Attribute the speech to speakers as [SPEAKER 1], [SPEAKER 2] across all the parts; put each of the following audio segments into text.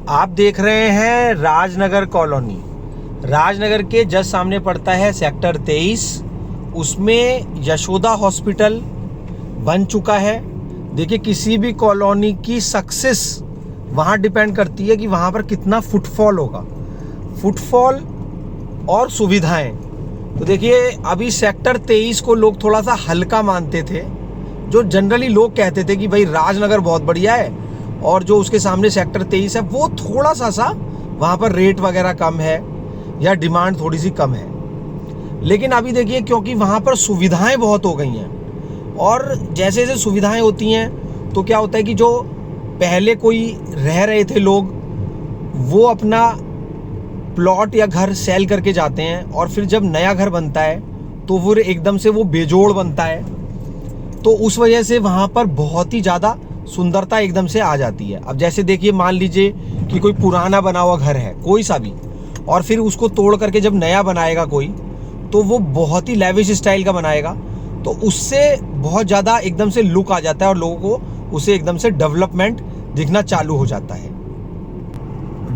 [SPEAKER 1] आप देख रहे हैं राजनगर कॉलोनी। राजनगर के जस्ट सामने पड़ता है सेक्टर 23। उसमें यशोदा हॉस्पिटल बन चुका है। देखिए, किसी भी कॉलोनी की सक्सेस वहाँ डिपेंड करती है कि वहाँ पर कितना फुटफॉल होगा, फुटफॉल और सुविधाएं। तो देखिए, अभी सेक्टर 23 को लोग थोड़ा सा हल्का मानते थे। जो जनरली लोग कहते थे कि भाई राजनगर बहुत बढ़िया है और जो उसके सामने सेक्टर 23 है वो थोड़ा सा वहाँ पर रेट वगैरह कम है या डिमांड थोड़ी सी कम है। लेकिन अभी देखिए, क्योंकि वहाँ पर सुविधाएं बहुत हो गई हैं और जैसे जैसे सुविधाएं होती हैं तो क्या होता है कि जो पहले कोई रह रहे थे लोग, वो अपना प्लॉट या घर सेल करके जाते हैं और फिर जब नया घर बनता है तो वो एकदम से वो बेजोड़ बनता है। तो उस वजह से वहाँ पर बहुत ही ज़्यादा सुंदरता एकदम से आ जाती है। अब जैसे देखिए, मान लीजिए कि कोई पुराना बना हुआ घर है कोई सा भी, और फिर उसको तोड़ करके जब नया बनाएगा कोई, तो वो बहुत ही लेविश स्टाइल का बनाएगा, तो उससे बहुत ज़्यादा एकदम से लुक आ जाता है और लोगों को उसे एकदम से डेवलपमेंट दिखना चालू हो जाता है।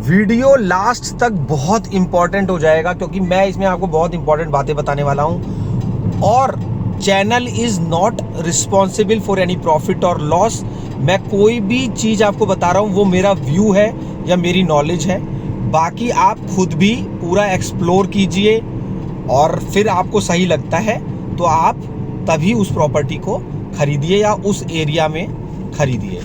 [SPEAKER 1] वीडियो लास्ट तक बहुत इंपॉर्टेंट हो जाएगा क्योंकि मैं इसमें आपको बहुत इंपॉर्टेंट बातें बताने वाला हूँ। और channel is not responsible for any profit और लॉस। मैं कोई भी चीज़ आपको बता रहा हूँ वो मेरा व्यू है या मेरी नॉलेज है। बाकी आप खुद भी पूरा एक्सप्लोर कीजिए और फिर आपको सही लगता है तो आप तभी उस प्रॉपर्टी को खरीदिए या उस एरिया में खरीदिए।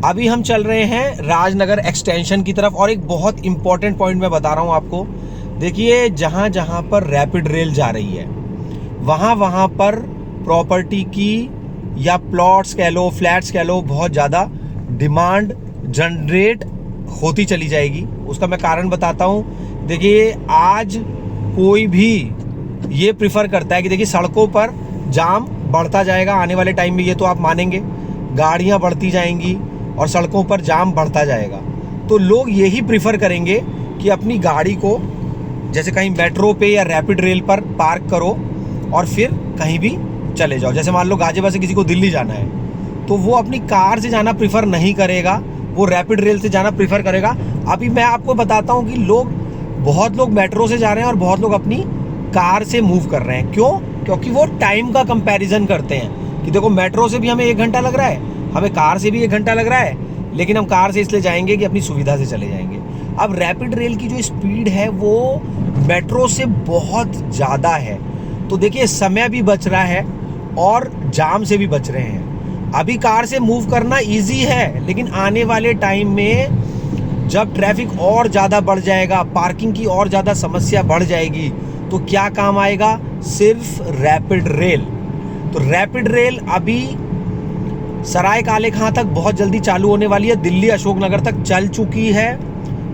[SPEAKER 1] अभी हम चल रहे हैं राजनगर एक्सटेंशन की तरफ और एक बहुत इंपॉर्टेंट पॉइंट मैं बता रहा हूँ आपको। देखिए, जहाँ जहाँ पर रैपिड रेल जा रही है वहाँ पर प्रॉपर्टी की या प्लॉट्स कह लो, फ्लैट्स कह लो, बहुत ज़्यादा डिमांड जनरेट होती चली जाएगी। उसका मैं कारण बताता हूँ। देखिए, आज कोई भी ये प्रिफर करता है कि देखिए सड़कों पर जाम बढ़ता जाएगा आने वाले टाइम में, ये तो आप मानेंगे। गाड़ियाँ बढ़ती जाएंगी और सड़कों पर जाम बढ़ता जाएगा, तो लोग यही प्रिफर करेंगे कि अपनी गाड़ी को जैसे कहीं मेट्रो पे या रैपिड रेल पर पार्क करो और फिर कहीं भी चले जाओ। जैसे मान लो गाजियाबाद से किसी को दिल्ली जाना है तो वो अपनी कार से जाना प्रिफर नहीं करेगा, वो रैपिड रेल से जाना प्रिफर करेगा। अभी मैं आपको बताता हूँ कि बहुत लोग मेट्रो से जा रहे हैं और बहुत लोग अपनी कार से मूव कर रहे हैं। क्यों? क्योंकि वो टाइम का कंपैरिजन करते हैं कि देखो मेट्रो से भी हमें 1 घंटा लग रहा है, हमें कार से भी 1 घंटा लग रहा है, लेकिन हम कार से इसलिए जाएंगे कि अपनी सुविधा से चले जाएंगे। अब रैपिड रेल की जो स्पीड है वो मेट्रो से बहुत ज़्यादा है, तो देखिए समय भी बच रहा है और जाम से भी बच रहे हैं। अभी कार से मूव करना इजी है, लेकिन आने वाले टाइम में जब ट्रैफिक और ज़्यादा बढ़ जाएगा, पार्किंग की और ज़्यादा समस्या बढ़ जाएगी, तो क्या काम आएगा? सिर्फ रैपिड रेल। तो रैपिड रेल अभी सराय काले खां तक बहुत जल्दी चालू होने वाली है। दिल्ली अशोकनगर तक चल चुकी है,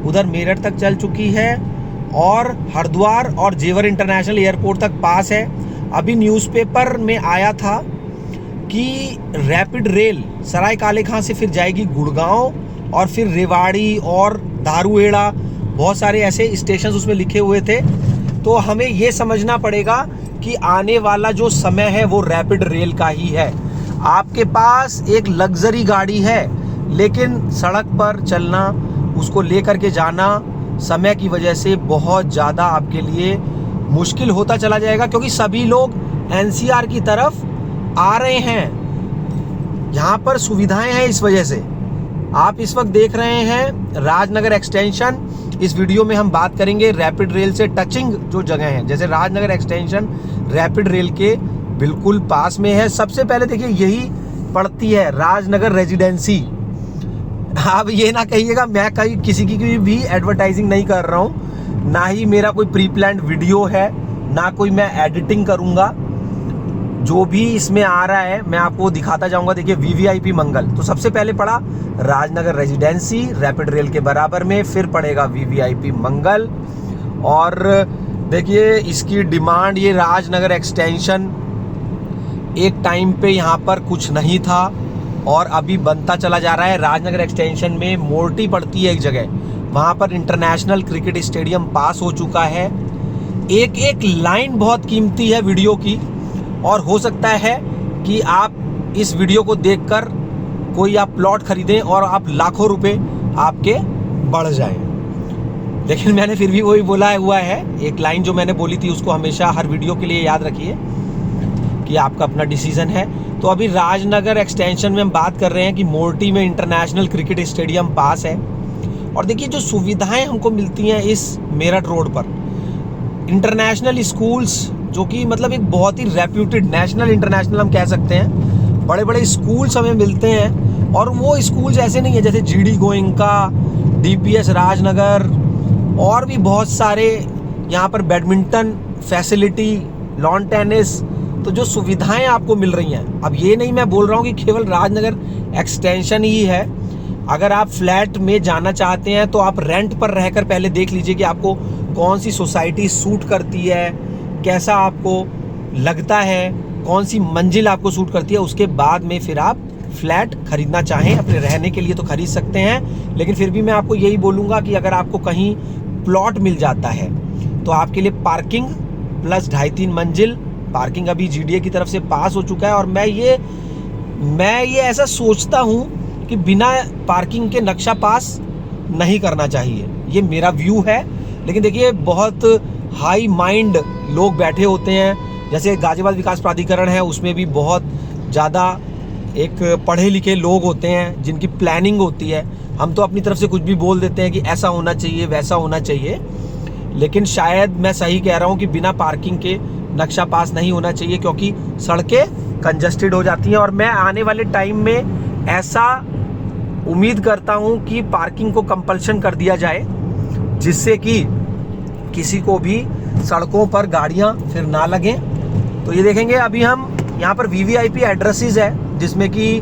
[SPEAKER 1] उधर मेरठ तक चल चुकी है और हरिद्वार और जेवर इंटरनेशनल एयरपोर्ट तक पास है। अभी न्यूज़पेपर में आया था कि रैपिड रेल सराय काले खां से फिर जाएगी गुड़गांव और फिर रेवाड़ी और धारूहेड़ा, बहुत सारे ऐसे स्टेशन उसमें लिखे हुए थे। तो हमें ये समझना पड़ेगा कि आने वाला जो समय है वो रैपिड रेल का ही है। आपके पास एक लग्जरी गाड़ी है, लेकिन सड़क पर चलना, उसको लेकर के जाना समय की वजह से बहुत ज़्यादा आपके लिए मुश्किल होता चला जाएगा, क्योंकि सभी लोग एनसीआर की तरफ आ रहे हैं। यहाँ पर सुविधाएं हैं, इस वजह से आप इस वक्त देख रहे हैं राजनगर एक्सटेंशन। इस वीडियो में हम बात करेंगे रैपिड रेल से टचिंग जो जगह है, जैसे राजनगर एक्सटेंशन रैपिड रेल के बिल्कुल पास में है। सबसे पहले देखिए, यही पड़ती है राजनगर रेजिडेंसी। आप ये ना कहिएगा मैं कहीं किसी की भी एडवर्टाइजिंग नहीं कर रहा हूँ, ना ही मेरा कोई प्री प्लान्ड वीडियो है, ना कोई मैं एडिटिंग करूँगा। जो भी इसमें आ रहा है मैं आपको दिखाता जाऊंगा। देखिए, वीवीआईपी मंगल, तो सबसे पहले पड़ा राजनगर रेजिडेंसी रैपिड रेल के बराबर में, फिर पड़ेगा वीवीआईपी मंगल। और देखिए इसकी डिमांड, ये राजनगर एक्सटेंशन एक टाइम पे यहाँ पर कुछ नहीं था और अभी बनता चला जा रहा है। राजनगर एक्सटेंशन में मोर्टी पड़ती है एक जगह, वहाँ पर इंटरनेशनल क्रिकेट स्टेडियम पास हो चुका है। एक एक लाइन बहुत कीमती है वीडियो की, और हो सकता है कि आप इस वीडियो को देखकर कोई आप प्लॉट खरीदें और आप लाखों रुपए आपके बढ़ जाए। लेकिन मैंने फिर भी वही बोला हुआ है, एक लाइन जो मैंने बोली थी उसको हमेशा हर वीडियो के लिए याद रखिए कि आपका अपना डिसीजन है। तो अभी राजनगर एक्सटेंशन में हम बात कर रहे हैं कि मोर्टी में इंटरनेशनल क्रिकेट स्टेडियम पास है। और देखिए जो सुविधाएं हमको मिलती हैं इस मेरठ रोड पर, इंटरनेशनल स्कूल्स जो कि मतलब एक बहुत ही रेप्यूटेड, नेशनल इंटरनेशनल हम कह सकते हैं, बड़े बड़े स्कूल्स हमें मिलते हैं। और वो स्कूल्स ऐसे नहीं है जैसे GD गोयनका, DPS राजनगर और भी बहुत सारे यहाँ पर बैडमिंटन फैसिलिटी, लॉन टेनिस, तो जो सुविधाएं आपको मिल रही हैं। अब ये नहीं मैं बोल रहा हूँ कि केवल राजनगर एक्सटेंशन ही है। अगर आप फ्लैट में जाना चाहते हैं तो आप रेंट पर रहकर पहले देख लीजिए कि आपको कौन सी सोसाइटी सूट करती है, कैसा आपको लगता है, कौन सी मंजिल आपको सूट करती है। उसके बाद में फिर आप फ्लैट खरीदना चाहें अपने रहने के लिए तो खरीद सकते हैं। लेकिन फिर भी मैं आपको यही बोलूँगा कि अगर आपको कहीं प्लॉट मिल जाता है तो आपके लिए पार्किंग प्लस 2.5-3 मंजिल, पार्किंग अभी GDA की तरफ से पास हो चुका है। और मैं ये ऐसा सोचता हूँ कि बिना पार्किंग के नक्शा पास नहीं करना चाहिए, ये मेरा व्यू है। लेकिन देखिए बहुत हाई माइंड लोग बैठे होते हैं, जैसे गाजियाबाद विकास प्राधिकरण है उसमें भी बहुत ज़्यादा एक पढ़े लिखे लोग होते हैं जिनकी प्लानिंग होती है। हम तो अपनी तरफ से कुछ भी बोल देते हैं कि ऐसा होना चाहिए, वैसा होना चाहिए, लेकिन शायद मैं सही कह रहा हूँ कि बिना पार्किंग के नक्शा पास नहीं होना चाहिए, क्योंकि सड़कें कंजस्टेड हो जाती हैं। और मैं आने वाले टाइम में ऐसा उम्मीद करता हूँ कि पार्किंग को कंपल्शन कर दिया जाए, जिससे कि किसी को भी सड़कों पर गाड़ियाँ फिर ना लगें। तो ये देखेंगे अभी हम यहाँ पर VVIP एड्रेसेस है, जिसमें कि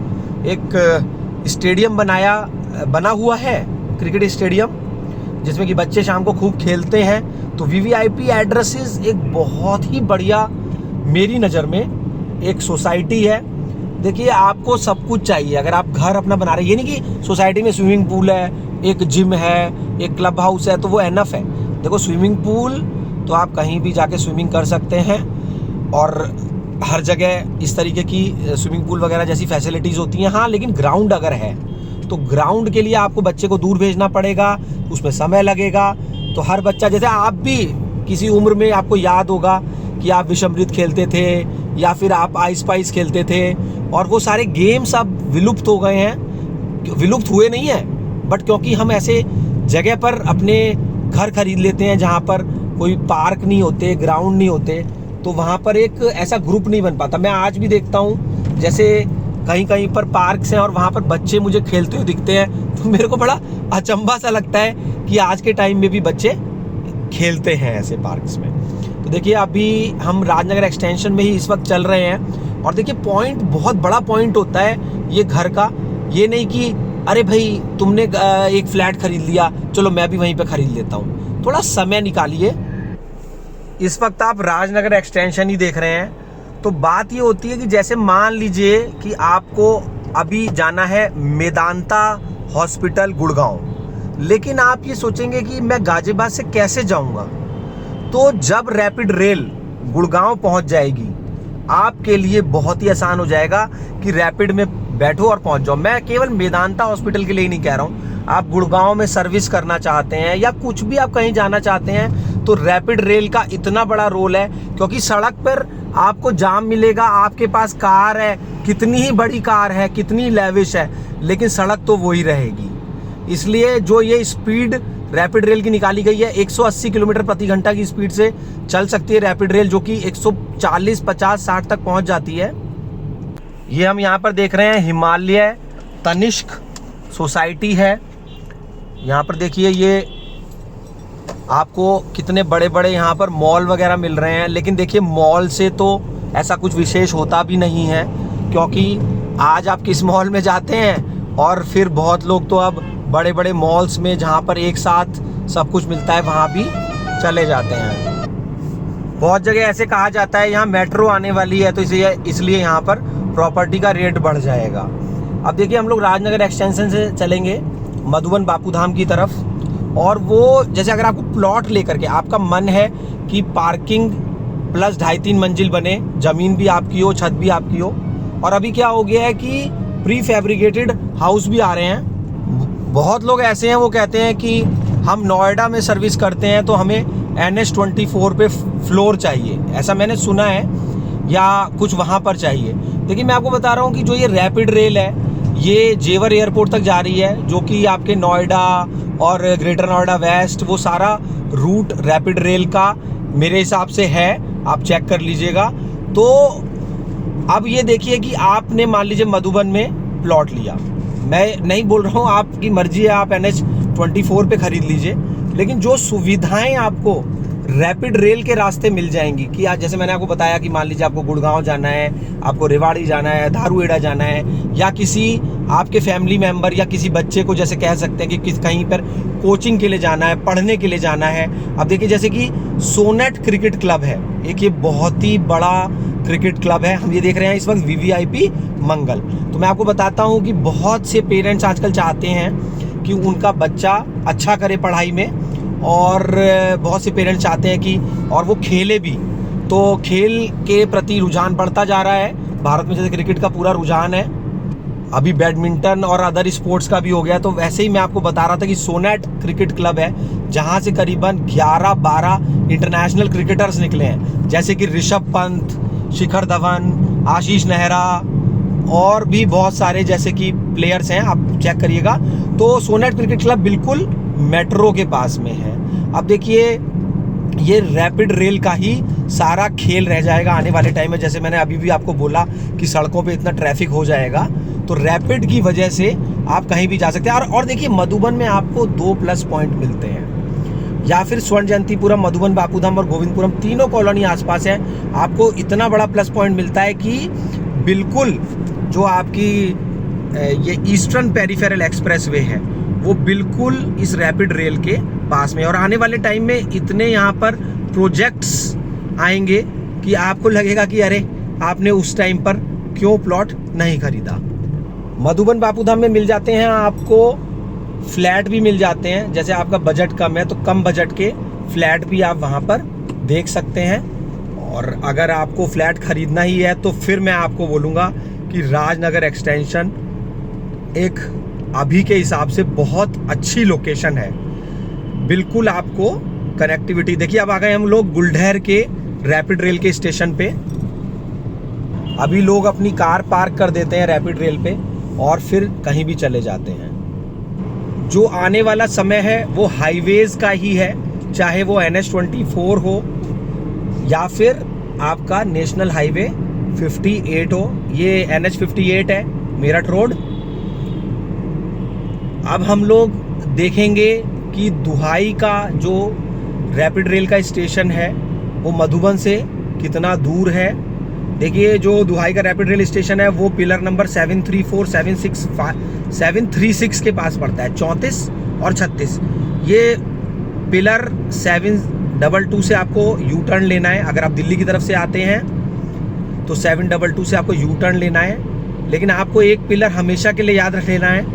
[SPEAKER 1] एक स्टेडियम बना हुआ है, क्रिकेट स्टेडियम, जिसमें कि बच्चे शाम को खूब खेलते हैं। तो VVIP एड्रेसेस एक बहुत ही बढ़िया, मेरी नज़र में एक सोसाइटी है। देखिए आपको सब कुछ चाहिए अगर आप घर अपना बना रहे हैं। ये नहीं कि सोसाइटी में स्विमिंग पूल है, एक जिम है, एक क्लब हाउस है तो वो एनफ है। देखो स्विमिंग पूल तो आप कहीं भी जाके स्विमिंग कर सकते हैं, और हर जगह इस तरीके की स्विमिंग पूल वगैरह जैसी फैसिलिटीज़ होती हैं। हाँ, लेकिन ग्राउंड अगर है तो ग्राउंड के लिए आपको बच्चे को दूर भेजना पड़ेगा, उसमें समय लगेगा। तो हर बच्चा, जैसे आप भी किसी उम्र में आपको याद होगा कि आप विषमृत खेलते थे या फिर आप आइस पाइस खेलते थे, और वो सारे गेम्स अब विलुप्त हो गए हैं। विलुप्त हुए नहीं हैं, बट क्योंकि हम ऐसे जगह पर अपने घर खरीद लेते हैं जहाँ पर कोई पार्क नहीं होते, ग्राउंड नहीं होते, तो वहाँ पर एक ऐसा ग्रुप नहीं बन पाता। मैं आज भी देखता हूँ जैसे कहीं कहीं पर पार्क्स हैं और वहाँ पर बच्चे मुझे खेलते हुए दिखते हैं, तो मेरे को बड़ा अचंभा सा लगता है कि आज के टाइम में भी बच्चे खेलते हैं ऐसे पार्क्स में। तो देखिए अभी हम राजनगर एक्सटेंशन में ही इस वक्त चल रहे हैं, और देखिए पॉइंट बहुत बड़ा पॉइंट होता है ये घर का। ये नहीं कि अरे भाई तुमने एक फ्लैट खरीद लिया, चलो मैं भी वहीं पे खरीद लेता हूँ। थोड़ा समय निकालिए। इस वक्त आप राजनगर एक्सटेंशन ही देख रहे हैं, तो बात ये होती है कि जैसे मान लीजिए कि आपको अभी जाना है मेदांता हॉस्पिटल गुड़गांव, लेकिन आप ये सोचेंगे कि मैं गाजियाबाद से कैसे जाऊंगा। तो जब रैपिड रेल गुड़गांव पहुंच जाएगी, आपके लिए बहुत ही आसान हो जाएगा कि रैपिड में बैठो और पहुंच जाओ। मैं केवल मेदांता हॉस्पिटल के लिए ही नहीं कह रहा हूँ, आप गुड़गांव में सर्विस करना चाहते हैं या कुछ भी आप कहीं जाना चाहते हैं, तो रैपिड रेल का इतना बड़ा रोल है, क्योंकि सड़क पर आपको जाम मिलेगा। आपके पास कार है, कितनी ही बड़ी कार है, कितनी लेविश है, लेकिन सड़क तो वही रहेगी। इसलिए जो ये स्पीड रैपिड रेल की निकाली गई है, 180 किलोमीटर प्रति घंटा की स्पीड से चल सकती है रैपिड रेल, जो कि 140, 50, 60 तक पहुंच जाती है। ये हम यहाँ पर देख रहे हैं हिमालय तनिष्क सोसाइटी है। यहाँ पर देखिए ये आपको कितने बड़े बड़े यहाँ पर मॉल वगैरह मिल रहे हैं, लेकिन देखिए मॉल से तो ऐसा कुछ विशेष होता भी नहीं है, क्योंकि आज आप किस मॉल में जाते हैं, और फिर बहुत लोग तो अब बड़े बड़े मॉल्स में जहाँ पर एक साथ सब कुछ मिलता है वहाँ भी चले जाते हैं। बहुत जगह ऐसे कहा जाता है यहाँ मेट्रो आने वाली है, तो इसलिए यहाँ पर प्रॉपर्टी का रेट बढ़ जाएगा। अब देखिए हम लोग राजनगर एक्सटेंशन से चलेंगे मधुबन बापू धाम की तरफ, और वो जैसे अगर आपको प्लॉट लेकर के आपका मन है कि पार्किंग प्लस 2.5-3 मंजिल बने, ज़मीन भी आपकी हो, छत भी आपकी हो, और अभी क्या हो गया है कि प्री फैब्रिकेटेड हाउस भी आ रहे हैं, बहुत लोग ऐसे हैं वो कहते हैं कि हम नोएडा में सर्विस करते हैं तो हमें NH24 पे फ्लोर चाहिए, ऐसा मैंने सुना है, या कुछ वहाँ पर चाहिए। लेकिन मैं आपको बता रहा हूँ कि जो ये रैपिड रेल है ये जेवर एयरपोर्ट तक जा रही है, जो कि आपके नोएडा और ग्रेटर नोएडा वेस्ट वो सारा रूट रैपिड रेल का मेरे हिसाब से है, आप चेक कर लीजिएगा। तो अब ये देखिए कि आपने मान लीजिए मधुबन में प्लॉट लिया, मैं नहीं बोल रहा हूँ, आपकी मर्जी है, आप NH24 पे खरीद लीजिए, लेकिन जो सुविधाएं आपको रैपिड रेल के रास्ते मिल जाएंगी कि आज जैसे मैंने आपको बताया कि मान लीजिए आपको गुड़गांव जाना है, आपको रेवाड़ी जाना है, धारूहेड़ा जाना है, या किसी आपके फैमिली मेंबर या किसी बच्चे को जैसे कह सकते हैं कि कहीं पर कोचिंग के लिए जाना है, पढ़ने के लिए जाना है। अब देखिए जैसे कि सोनेट क्रिकेट क्लब है एक, ये बहुत ही बड़ा क्रिकेट क्लब है, हम ये देख रहे हैं इस वक्त VVIP मंगल। तो मैं आपको बताता हूँ कि बहुत से पेरेंट्स आजकल चाहते हैं कि उनका बच्चा अच्छा करे पढ़ाई में, और बहुत से पेरेंट्स चाहते हैं कि और वो खेले भी, तो खेल के प्रति रुझान बढ़ता जा रहा है। भारत में जैसे क्रिकेट का पूरा रुझान है, अभी बैडमिंटन और अदर स्पोर्ट्स का भी हो गया, तो वैसे ही मैं आपको बता रहा था कि सोनेट क्रिकेट क्लब है जहां से करीबन 11-12 इंटरनेशनल क्रिकेटर्स निकले हैं, जैसे कि ऋषभ पंत, शिखर धवन, आशीष नेहरा और भी बहुत सारे जैसे कि प्लेयर्स हैं, आप चेक करिएगा। तो सोनेट क्रिकेट क्लब बिल्कुल मेट्रो के पास में है। अब देखिए ये रैपिड रेल का ही सारा खेल रह जाएगा आने वाले टाइम में। जैसे मैंने अभी भी आपको बोला कि सड़कों पे इतना ट्रैफिक हो जाएगा, तो रैपिड की वजह से आप कहीं भी जा सकते हैं। और देखिए मधुबन में आपको 2 प्लस पॉइंट मिलते हैं, या फिर स्वर्ण जयंतीपुरम, मधुबन, बापूधाम और गोविंदपुरम तीनों कॉलोनी आसपास है। आपको इतना बड़ा प्लस पॉइंट मिलता है कि बिल्कुल जो आपकी ये ईस्टर्न पेरिफेरल एक्सप्रेस वे है वो बिल्कुल इस रैपिड रेल के पास में। और आने वाले टाइम में इतने यहाँ पर प्रोजेक्ट्स आएंगे कि आपको लगेगा कि अरे आपने उस टाइम पर क्यों प्लॉट नहीं खरीदा। मधुबन बापूधाम में मिल जाते हैं आपको फ्लैट भी मिल जाते हैं, जैसे आपका बजट कम है तो कम बजट के फ्लैट भी आप वहाँ पर देख सकते हैं। और अगर आपको फ्लैट खरीदना ही है तो फिर मैं आपको बोलूँगा कि राजनगर एक्सटेंशन एक अभी के हिसाब से बहुत अच्छी लोकेशन है, बिल्कुल आपको कनेक्टिविटी। देखिए अब आ गए हम लोग गुलढैर के रैपिड रेल के स्टेशन पे। अभी लोग अपनी कार पार्क कर देते हैं रैपिड रेल पे और फिर कहीं भी चले जाते हैं। जो आने वाला समय है वो हाईवेज का ही है, चाहे वो NH24 हो या फिर आपका नेशनल हाईवे 58 हो। ये NH58 है, मेरठ रोड। अब हम लोग देखेंगे कि दुहाई का जो रैपिड रेल का स्टेशन है वो मधुबन से कितना दूर है। देखिए जो दुहाई का रैपिड रेल स्टेशन है वो पिलर नंबर 734, 736 के पास पड़ता है, 34 और 36। ये पिलर 722 से आपको यू टर्न लेना है। अगर आप दिल्ली की तरफ से आते हैं तो 722 से आपको यू टर्न लेना है, लेकिन आपको एक पिलर हमेशा के लिए याद रख लेना है,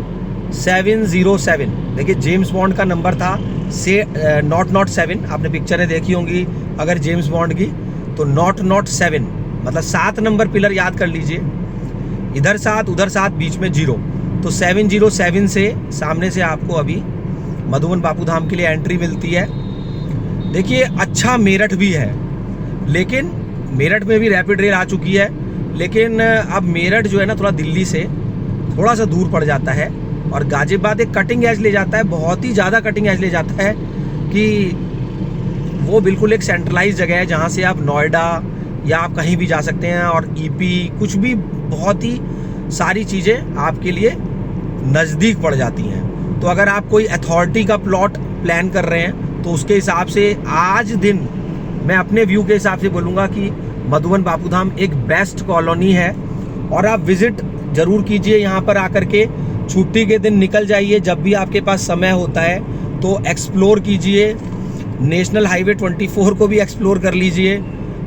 [SPEAKER 1] 707। देखिए जेम्स बॉन्ड का नंबर था से नॉट 7, आपने पिक्चरें देखी होंगी अगर जेम्स बॉन्ड की, तो नॉट 7 मतलब 7 नंबर पिलर याद कर लीजिए, इधर 7 उधर 7 बीच में 0, तो 707 से सामने से आपको अभी मधुबन बापूधाम के लिए एंट्री मिलती है। देखिए अच्छा मेरठ भी है, लेकिन मेरठ में भी रैपिड रेल आ चुकी है, लेकिन अब मेरठ जो है ना थोड़ा दिल्ली से थोड़ा सा दूर पड़ जाता है, और गाजियाबाद एक कटिंग एज ले जाता है, बहुत ही ज़्यादा कटिंग एज ले जाता है कि वो बिल्कुल एक सेंट्रलाइज जगह है जहाँ से आप नोएडा या आप कहीं भी जा सकते हैं, और EP कुछ भी बहुत ही सारी चीज़ें आपके लिए नज़दीक पड़ जाती हैं। तो अगर आप कोई अथॉरिटी का प्लॉट प्लान कर रहे हैं तो उसके हिसाब से आज दिन मैं अपने व्यू के हिसाब से बोलूँगा कि मधुबन बापूधाम एक बेस्ट कॉलोनी है, और आप विजिट ज़रूर कीजिए यहाँ पर आकर के। छुट्टी के दिन निकल जाइए, जब भी आपके पास समय होता है तो एक्सप्लोर कीजिए। नेशनल हाईवे 24 को भी एक्सप्लोर कर लीजिए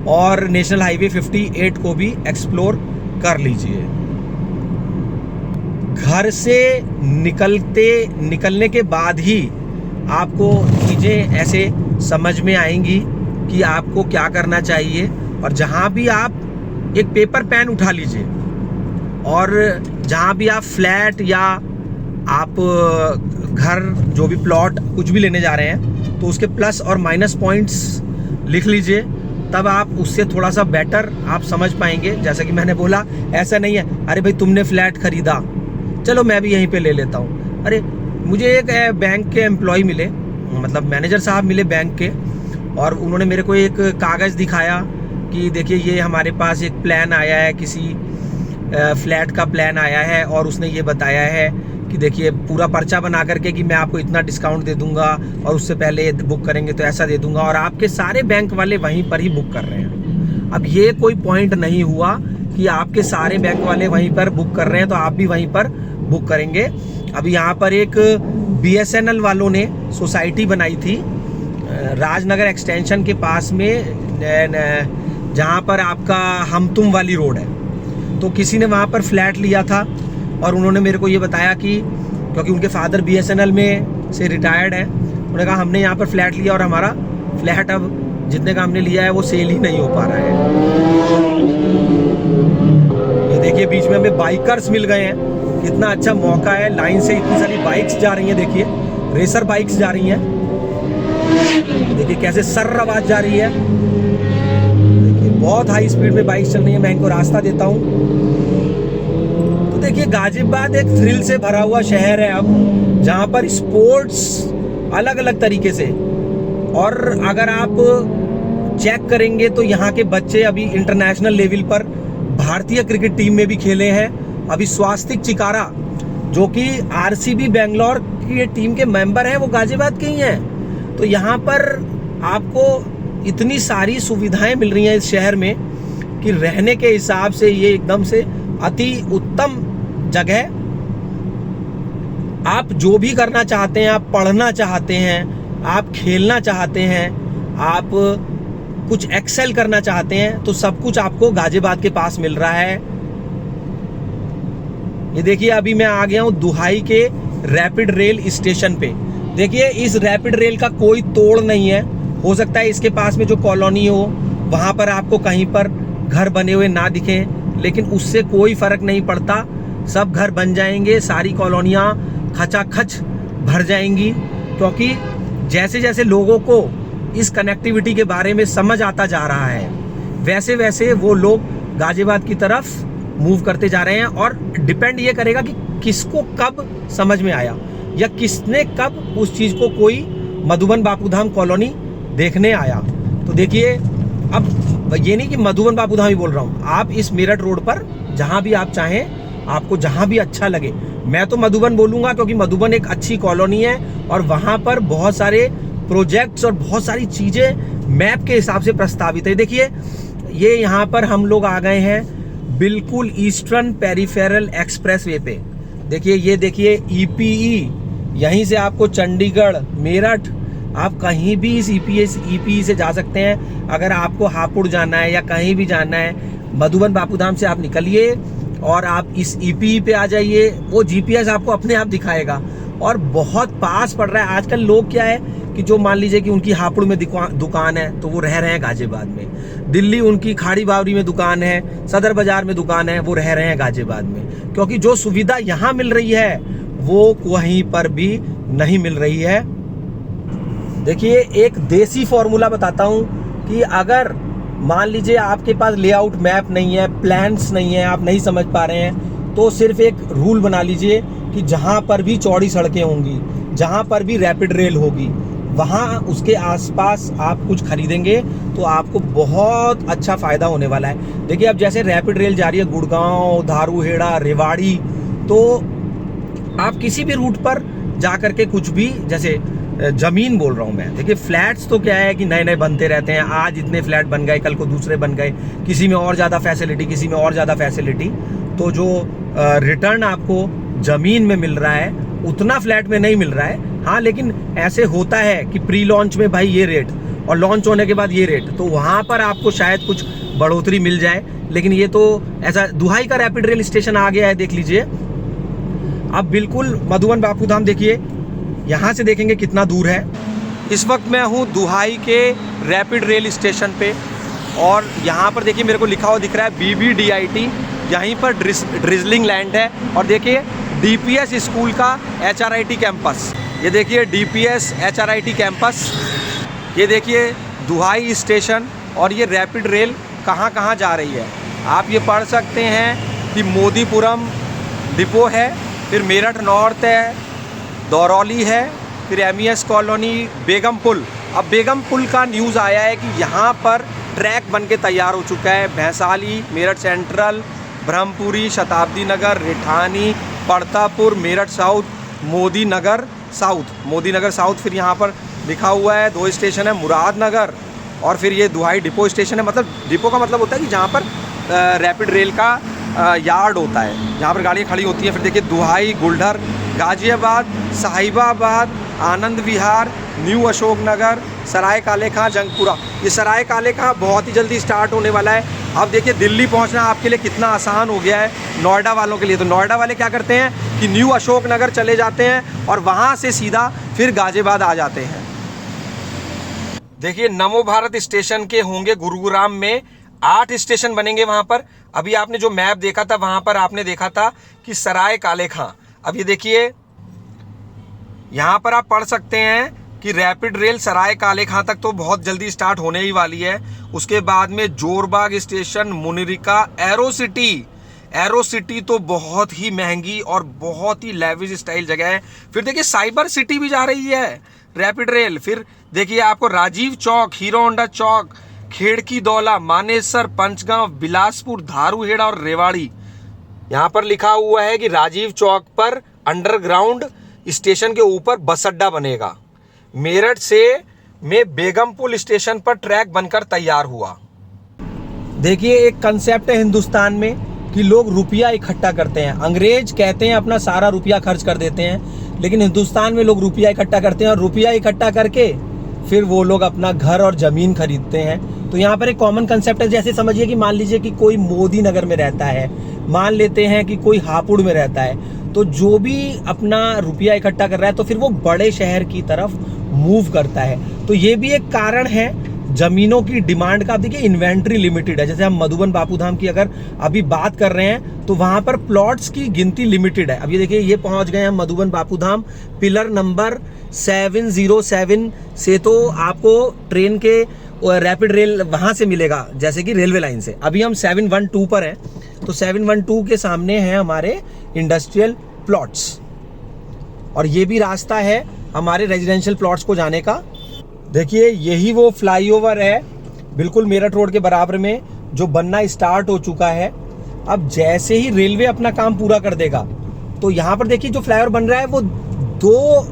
[SPEAKER 1] और नेशनल हाईवे 58 को भी एक्सप्लोर कर लीजिए। घर से निकलने के बाद ही आपको चीज़ें ऐसे समझ में आएंगी कि आपको क्या करना चाहिए। और जहाँ भी आप एक पेपर पेन उठा लीजिए, और जहाँ भी आप फ्लैट या आप घर, जो भी प्लॉट, कुछ भी लेने जा रहे हैं तो उसके प्लस और माइनस पॉइंट्स लिख लीजिए, तब आप उससे थोड़ा सा बेटर आप समझ पाएंगे। जैसा कि मैंने बोला, ऐसा नहीं है अरे भाई तुमने फ्लैट खरीदा चलो मैं भी यहीं पे ले लेता हूँ। अरे मुझे एक बैंक के एम्प्लॉय मिले, मतलब मैनेजर साहब मिले बैंक के, और उन्होंने मेरे को एक कागज़ दिखाया कि देखिए ये हमारे पास एक प्लान आया है, किसी फ्लैट का प्लान आया है, और उसने ये बताया है कि देखिए पूरा पर्चा बना करके कि मैं आपको इतना डिस्काउंट दे दूंगा और उससे पहले बुक करेंगे तो ऐसा दे दूंगा, और आपके सारे बैंक वाले वहीं पर ही बुक कर रहे हैं। अब ये कोई पॉइंट नहीं हुआ कि आपके सारे बैंक वाले वहीं पर बुक कर रहे हैं तो आप भी वहीं पर बुक करेंगे। अब यहाँ पर एक BSNL वालों ने सोसाइटी बनाई थी राजनगर एक्सटेंशन के पास में, जहाँ पर आपका हमतुम वाली रोड है, तो किसी ने वहाँ पर फ्लैट लिया था और उन्होंने मेरे को ये बताया कि क्योंकि उनके फादर BSNL में से रिटायर्ड है, उन्होंने कहा हमने यहाँ पर फ्लैट लिया और हमारा फ्लैट अब जितने का हमने लिया है वो सेल ही नहीं हो पा रहा है। ये देखिए बीच में हमें बाइकर्स मिल गए हैं, कितना अच्छा मौका है, लाइन से इतनी सारी बाइक्स जा रही हैं, देखिए रेसर बाइक्स जा रही हैं, देखिए कैसे सर्र आवाज जा रही है, देखिए बहुत हाई स्पीड में बाइक्स चल रही है। मैं इनको रास्ता देता हूँ। तो देखिए गाजियाबाद एक थ्रिल से भरा हुआ शहर है अब, जहाँ पर स्पोर्ट्स अलग अलग तरीके से, और अगर आप चेक करेंगे तो यहाँ के बच्चे अभी इंटरनेशनल लेवल पर भारतीय क्रिकेट टीम में भी खेले हैं। अभी स्वास्तिक चिकारा जो कि RCB बेंगलोर की टीम के मेंबर हैं, वो गाजियाबाद के ही हैं। तो यहाँ पर आपको इतनी सारी सुविधाएं मिल रही हैं इस शहर में कि रहने के हिसाब से ये एकदम से अति उत्तम जगह। आप जो भी करना चाहते हैं, आप पढ़ना चाहते हैं, आप खेलना चाहते हैं, आप कुछ एक्सेल करना चाहते हैं, तो सब कुछ आपको गाजियाबाद के पास मिल रहा है। ये देखिए अभी मैं आ गया हूँ दुहाई के रैपिड रेल स्टेशन पे। देखिए इस रैपिड रेल का कोई तोड़ नहीं है, हो सकता है इसके पास में जो कॉलोनी हो वहाँ पर आपको कहीं पर घर बने हुए ना दिखें, लेकिन उससे कोई फर्क नहीं पड़ता, सब घर बन जाएंगे, सारी कॉलोनियाँ खचाखच भर जाएंगी, क्योंकि जैसे जैसे लोगों को इस कनेक्टिविटी के बारे में समझ आता जा रहा है, वैसे वैसे वो लोग गाजियाबाद की तरफ मूव करते जा रहे हैं। और डिपेंड ये करेगा कि किसको कब समझ में आया या किसने कब उस चीज़ को कोई मधुबन बापूधाम कॉलोनी देखने आया। तो देखिए अब ये नहीं कि मधुबन बापूधाम ही बोल रहा हूँ, आप इस मेरठ रोड पर जहाँ भी आप चाहें, आपको जहाँ भी अच्छा लगे, मैं तो मधुबन बोलूँगा क्योंकि मधुबन एक अच्छी कॉलोनी है और वहाँ पर बहुत सारे प्रोजेक्ट्स और बहुत सारी चीज़ें मैप के हिसाब से प्रस्तावित है। देखिए ये यहाँ पर हम लोग आ गए हैं बिल्कुल ईस्टर्न पेरिफेरल एक्सप्रेसवे पे। देखिए ये देखिए EPE, यहीं से आपको चंडीगढ़, मेरठ, आप कहीं भी इस EPE से जा सकते हैं। अगर आपको हापुड़ जाना है या कहीं भी जाना है, मधुबन बापूधाम से आप निकलिए और आप इस EPE पे आ जाइए, वो GPS आपको अपने आप दिखाएगा और बहुत पास पड़ रहा है। आजकल लोग क्या है कि जो मान लीजिए कि उनकी हापुड़ में दुकान है तो वो रह रहे हैं गाजियाबाद में, दिल्ली उनकी खाड़ी बावरी में दुकान है, सदर बाजार में दुकान है, वो रह रहे हैं गाजियाबाद में, क्योंकि जो सुविधा यहाँ मिल रही है वो कहीं पर भी नहीं मिल रही है। देखिए एक देसी फॉर्मूला बताता हूँ कि अगर मान लीजिए आपके पास लेआउट मैप नहीं है, प्लान्स नहीं है, आप नहीं समझ पा रहे हैं, तो सिर्फ एक रूल बना लीजिए कि जहाँ पर भी चौड़ी सड़कें होंगी, जहाँ पर भी रैपिड रेल होगी, वहाँ उसके आसपास आप कुछ खरीदेंगे तो आपको बहुत अच्छा फ़ायदा होने वाला है। देखिए अब जैसे रैपिड रेल जा रही है गुड़गांव, धारूहेड़ा, रेवाड़ी, तो आप किसी भी रूट पर जा करके कुछ भी, जैसे ज़मीन बोल रहा हूँ मैं, देखिए फ्लैट्स तो क्या है कि नए नए बनते रहते हैं, आज इतने फ्लैट बन गए, कल को दूसरे बन गए, किसी में और ज़्यादा फैसिलिटी, किसी में और ज़्यादा फैसिलिटी, तो जो रिटर्न आपको ज़मीन में मिल रहा है उतना फ्लैट में नहीं मिल रहा है। हाँ लेकिन ऐसे होता है कि प्री लॉन्च में भाई ये रेट और लॉन्च होने के बाद ये रेट, तो वहाँ पर आपको शायद कुछ बढ़ोतरी मिल जाए, लेकिन ये तो ऐसा। दुहाई का रैपिड रेल स्टेशन आ गया है, देख लीजिए। अब बिल्कुल मधुबन बापूधाम देखिए, यहाँ से देखेंगे कितना दूर है। इस वक्त मैं हूँ दुहाई के रैपिड रेल स्टेशन पे और यहाँ पर देखिए मेरे को लिखा हुआ दिख रहा है BBDIT, यहीं पर ड्रिजलिंग लैंड है, और देखिए DPS स्कूल का HRIT कैंपस। ये देखिए DPS HRIT कैंपस, ये देखिए दुहाई स्टेशन, और ये रैपिड रेल कहाँ कहाँ जा रही है आप ये पढ़ सकते हैं कि मोदीपुरम डिपो है, फिर मेरठ नॉर्थ है, दौरौली है, फिर MES कॉलोनी, बेगम पुल। अब बेगम पुल का न्यूज़ आया है कि यहाँ पर ट्रैक बन के तैयार हो चुका है। भैंसाली, मेरठ सेंट्रल, ब्रह्मपुरी, शताब्दी नगर, रिठानी, पड़तापुर, मेरठ साउथ, मोदी नगर साउथ। फिर यहाँ पर लिखा हुआ है 2 स्टेशन है, मुरादनगर, और फिर ये दुहाई डिपो स्टेशन है। मतलब डिपो का मतलब होता है कि जहाँ पर रैपिड रेल का यार्ड होता है, जहाँ पर गाड़ियाँ खड़ी होती हैं। फिर देखिए दुहाई, गुलढर, गाजियाबाद, साहिबाबाद, आनंद विहार, न्यू अशोक नगर, सराय काले खां, जंगपुरा। ये सराय काले खां बहुत ही जल्दी स्टार्ट होने वाला है। अब देखिए दिल्ली पहुंचना आपके लिए कितना आसान हो गया है नोएडा वालों के लिए। तो नोएडा वाले क्या करते हैं कि न्यू अशोक नगर चले जाते हैं और वहाँ से सीधा फिर गाजियाबाद आ जाते हैं। देखिए नमो भारत स्टेशन के होंगे गुरुग्राम में 8 स्टेशन बनेंगे वहाँ पर। अभी आपने जो मैप देखा था वहाँ पर आपने देखा था कि सराय काले खां। अब ये देखिए यहाँ पर आप पढ़ सकते हैं कि रैपिड रेल सराय काले खां तक तो बहुत जल्दी स्टार्ट होने ही वाली है। उसके बाद में जोरबाग स्टेशन, मुनिरिका, एरो सिटी तो बहुत ही महंगी और बहुत ही लेविश स्टाइल जगह है। फिर देखिए साइबर सिटी भी जा रही है रैपिड रेल। फिर देखिए आपको राजीव चौक, हीरो होंडा चौक, खेड़की दौला, मानेसर, पंचगांव, बिलासपुर, धारूहेड़ा और रेवाड़ी। यहाँ पर लिखा हुआ है कि राजीव चौक पर अंडरग्राउंड स्टेशन के ऊपर बस अड्डा बनेगा। मेरठ से में बेगमपुल स्टेशन पर ट्रैक बनकर तैयार हुआ। देखिए एक कंसेप्ट है हिंदुस्तान में कि लोग रुपया इकट्ठा करते हैं। अंग्रेज कहते हैं अपना सारा रुपया खर्च कर देते हैं, लेकिन हिंदुस्तान में लोग रुपया इकट्ठा करते हैं और रुपया इकट्ठा करके फिर वो लोग अपना घर और जमीन खरीदते हैं। तो यहाँ पर एक कॉमन कंसेप्ट है। जैसे समझिए कि मान लीजिए कि कोई मोदी नगर में रहता है, मान लेते हैं कि कोई हापुड़ में रहता है, तो जो भी अपना रुपया इकट्ठा कर रहा है तो फिर वो बड़े शहर की तरफ मूव करता है। तो ये भी एक कारण है जमीनों की डिमांड का। आप देखिए इन्वेंट्री लिमिटेड है। जैसे हम मधुबन बापूधाम की अगर अभी बात कर रहे हैं तो वहां पर प्लॉट्स की गिनती लिमिटेड है। अब ये देखिए ये पहुंच गए हम मधुबन बापूधाम, पिलर नंबर 707 से तो आपको ट्रेन के रैपिड रेल वहां से मिलेगा, जैसे कि रेलवे लाइन से। अभी हम 712 पर हैं, तो 712 के सामने है हमारे इंडस्ट्रियल प्लॉट्स, और ये भी रास्ता है हमारे रेजिडेंशियल प्लॉट्स को जाने का। देखिए यही वो फ्लाईओवर है बिल्कुल मेरठ रोड के बराबर में, जो बनना स्टार्ट हो चुका है। अब जैसे ही रेलवे अपना काम पूरा कर देगा तो यहाँ पर देखिए जो फ्लाईओवर बन रहा है वो 2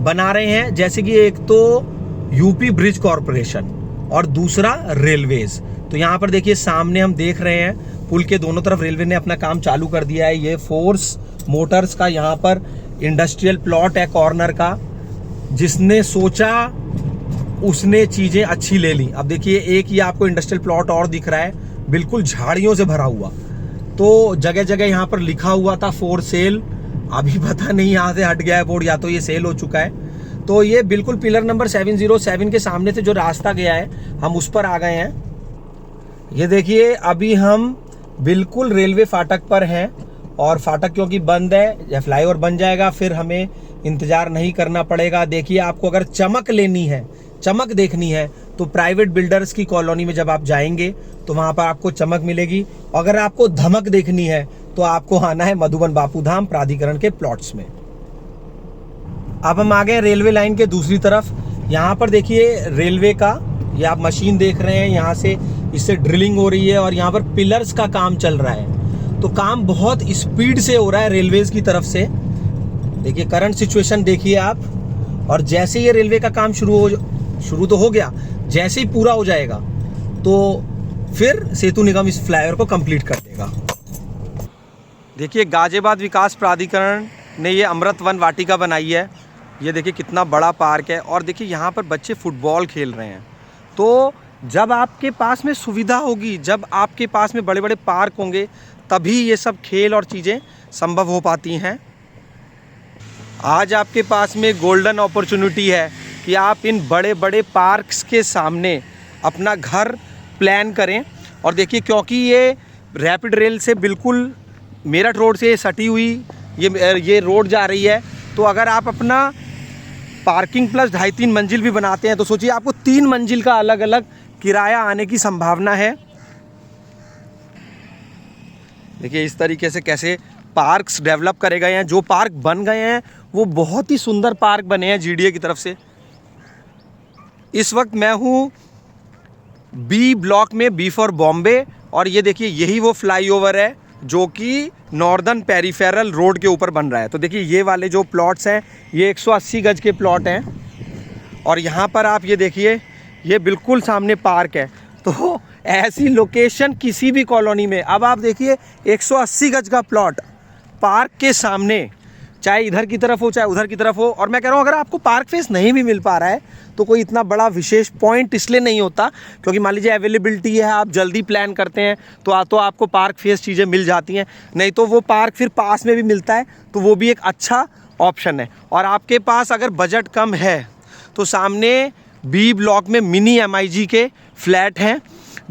[SPEAKER 1] बना रहे हैं, जैसे कि एक तो यूपी ब्रिज कॉरपोरेशन और दूसरा रेलवेज। तो यहाँ पर देखिए सामने हम देख रहे हैं पुल के दोनों तरफ रेलवे ने अपना काम चालू कर दिया है। ये फोर्स मोटर्स का यहाँ पर इंडस्ट्रियल प्लॉट है कॉर्नर का। जिसने सोचा उसने चीजें अच्छी ले ली। अब देखिए एक ही आपको इंडस्ट्रियल प्लॉट और दिख रहा है, बिल्कुल झाड़ियों से भरा हुआ। तो जगह जगह यहाँ पर लिखा हुआ था फॉर सेल, अभी पता नहीं यहाँ से हट गया है बोर्ड, या तो ये सेल हो चुका है। तो ये बिल्कुल पिलर नंबर 707 के सामने से जो रास्ता गया है हम उस पर आ गए हैं। ये देखिए अभी हम बिल्कुल रेलवे फाटक पर हैं, और फाटक क्योंकि बंद है, या फ्लाईओवर बन जाएगा फिर हमें इंतजार नहीं करना पड़ेगा। देखिए आपको अगर चमक लेनी है, चमक देखनी है, तो प्राइवेट बिल्डर्स की कॉलोनी में जब आप जाएंगे तो वहां पर आपको चमक मिलेगी। अगर आपको धमक देखनी है तो आपको आना है मधुबन बापूधाम प्राधिकरण के प्लॉट्स में। अब हम आ गए रेलवे लाइन के दूसरी तरफ। यहाँ पर देखिए रेलवे का ये आप मशीन देख रहे हैं, यहाँ से इससे ड्रिलिंग हो रही है और यहाँ पर पिलर्स का काम चल रहा है। तो काम बहुत स्पीड से हो रहा है रेलवेज की तरफ से। देखिए करंट सिचुएशन देखिए आप, और जैसे ये रेलवे का काम शुरू तो हो गया, जैसे ही पूरा हो जाएगा तो फिर सेतु निगम इस फ्लाईओवर को कंप्लीट कर देगा। देखिए गाजियाबाद विकास प्राधिकरण ने ये अमृत वन वाटिका बनाई है। ये देखिए कितना बड़ा पार्क है, और देखिए यहाँ पर बच्चे फुटबॉल खेल रहे हैं। तो जब आपके पास में सुविधा होगी, जब आपके पास में बड़े बड़े पार्क होंगे, तभी ये सब खेल और चीज़ें संभव हो पाती हैं। आज आपके पास में गोल्डन अपॉर्चुनिटी है कि आप इन बड़े बड़े पार्क्स के सामने अपना घर प्लान करें। और देखिए क्योंकि ये रैपिड रेल से बिल्कुल मेरठ रोड से सटी हुई ये रोड जा रही है, तो अगर आप अपना पार्किंग प्लस 2.5-3 मंजिल भी बनाते हैं तो सोचिए आपको 3 मंजिल का अलग अलग किराया आने की संभावना है। देखिए इस तरीके से कैसे पार्क्स डेवलप करे गए हैं। जो पार्क बन गए हैं वो बहुत ही सुंदर पार्क बने हैं जीडीए की तरफ से। इस वक्त मैं हूँ बी ब्लॉक में, बी फॉर बॉम्बे, और ये देखिए यही वो फ्लाईओवर है जो कि नॉर्दर्न पेरिफेरल रोड के ऊपर बन रहा है। तो देखिए ये वाले जो प्लॉट्स हैं ये 180 गज के प्लॉट हैं, और यहाँ पर आप ये देखिए ये बिल्कुल सामने पार्क है। तो ऐसी लोकेशन किसी भी कॉलोनी में, अब आप देखिए 180 गज का प्लॉट पार्क के सामने, चाहे इधर की तरफ हो चाहे उधर की तरफ हो। और मैं कह रहा हूँ अगर आपको पार्क फेस नहीं भी मिल पा रहा है तो कोई इतना बड़ा विशेष पॉइंट इसलिए नहीं होता, क्योंकि मान लीजिए अवेलेबिलिटी है, आप जल्दी प्लान करते हैं तो आपको पार्क फेस चीज़ें मिल जाती हैं, नहीं तो वो पार्क फिर पास में भी मिलता है तो वो भी एक अच्छा ऑप्शन है। और आपके पास अगर बजट कम है तो सामने बी ब्लॉक में मिनी MIG के फ्लैट हैं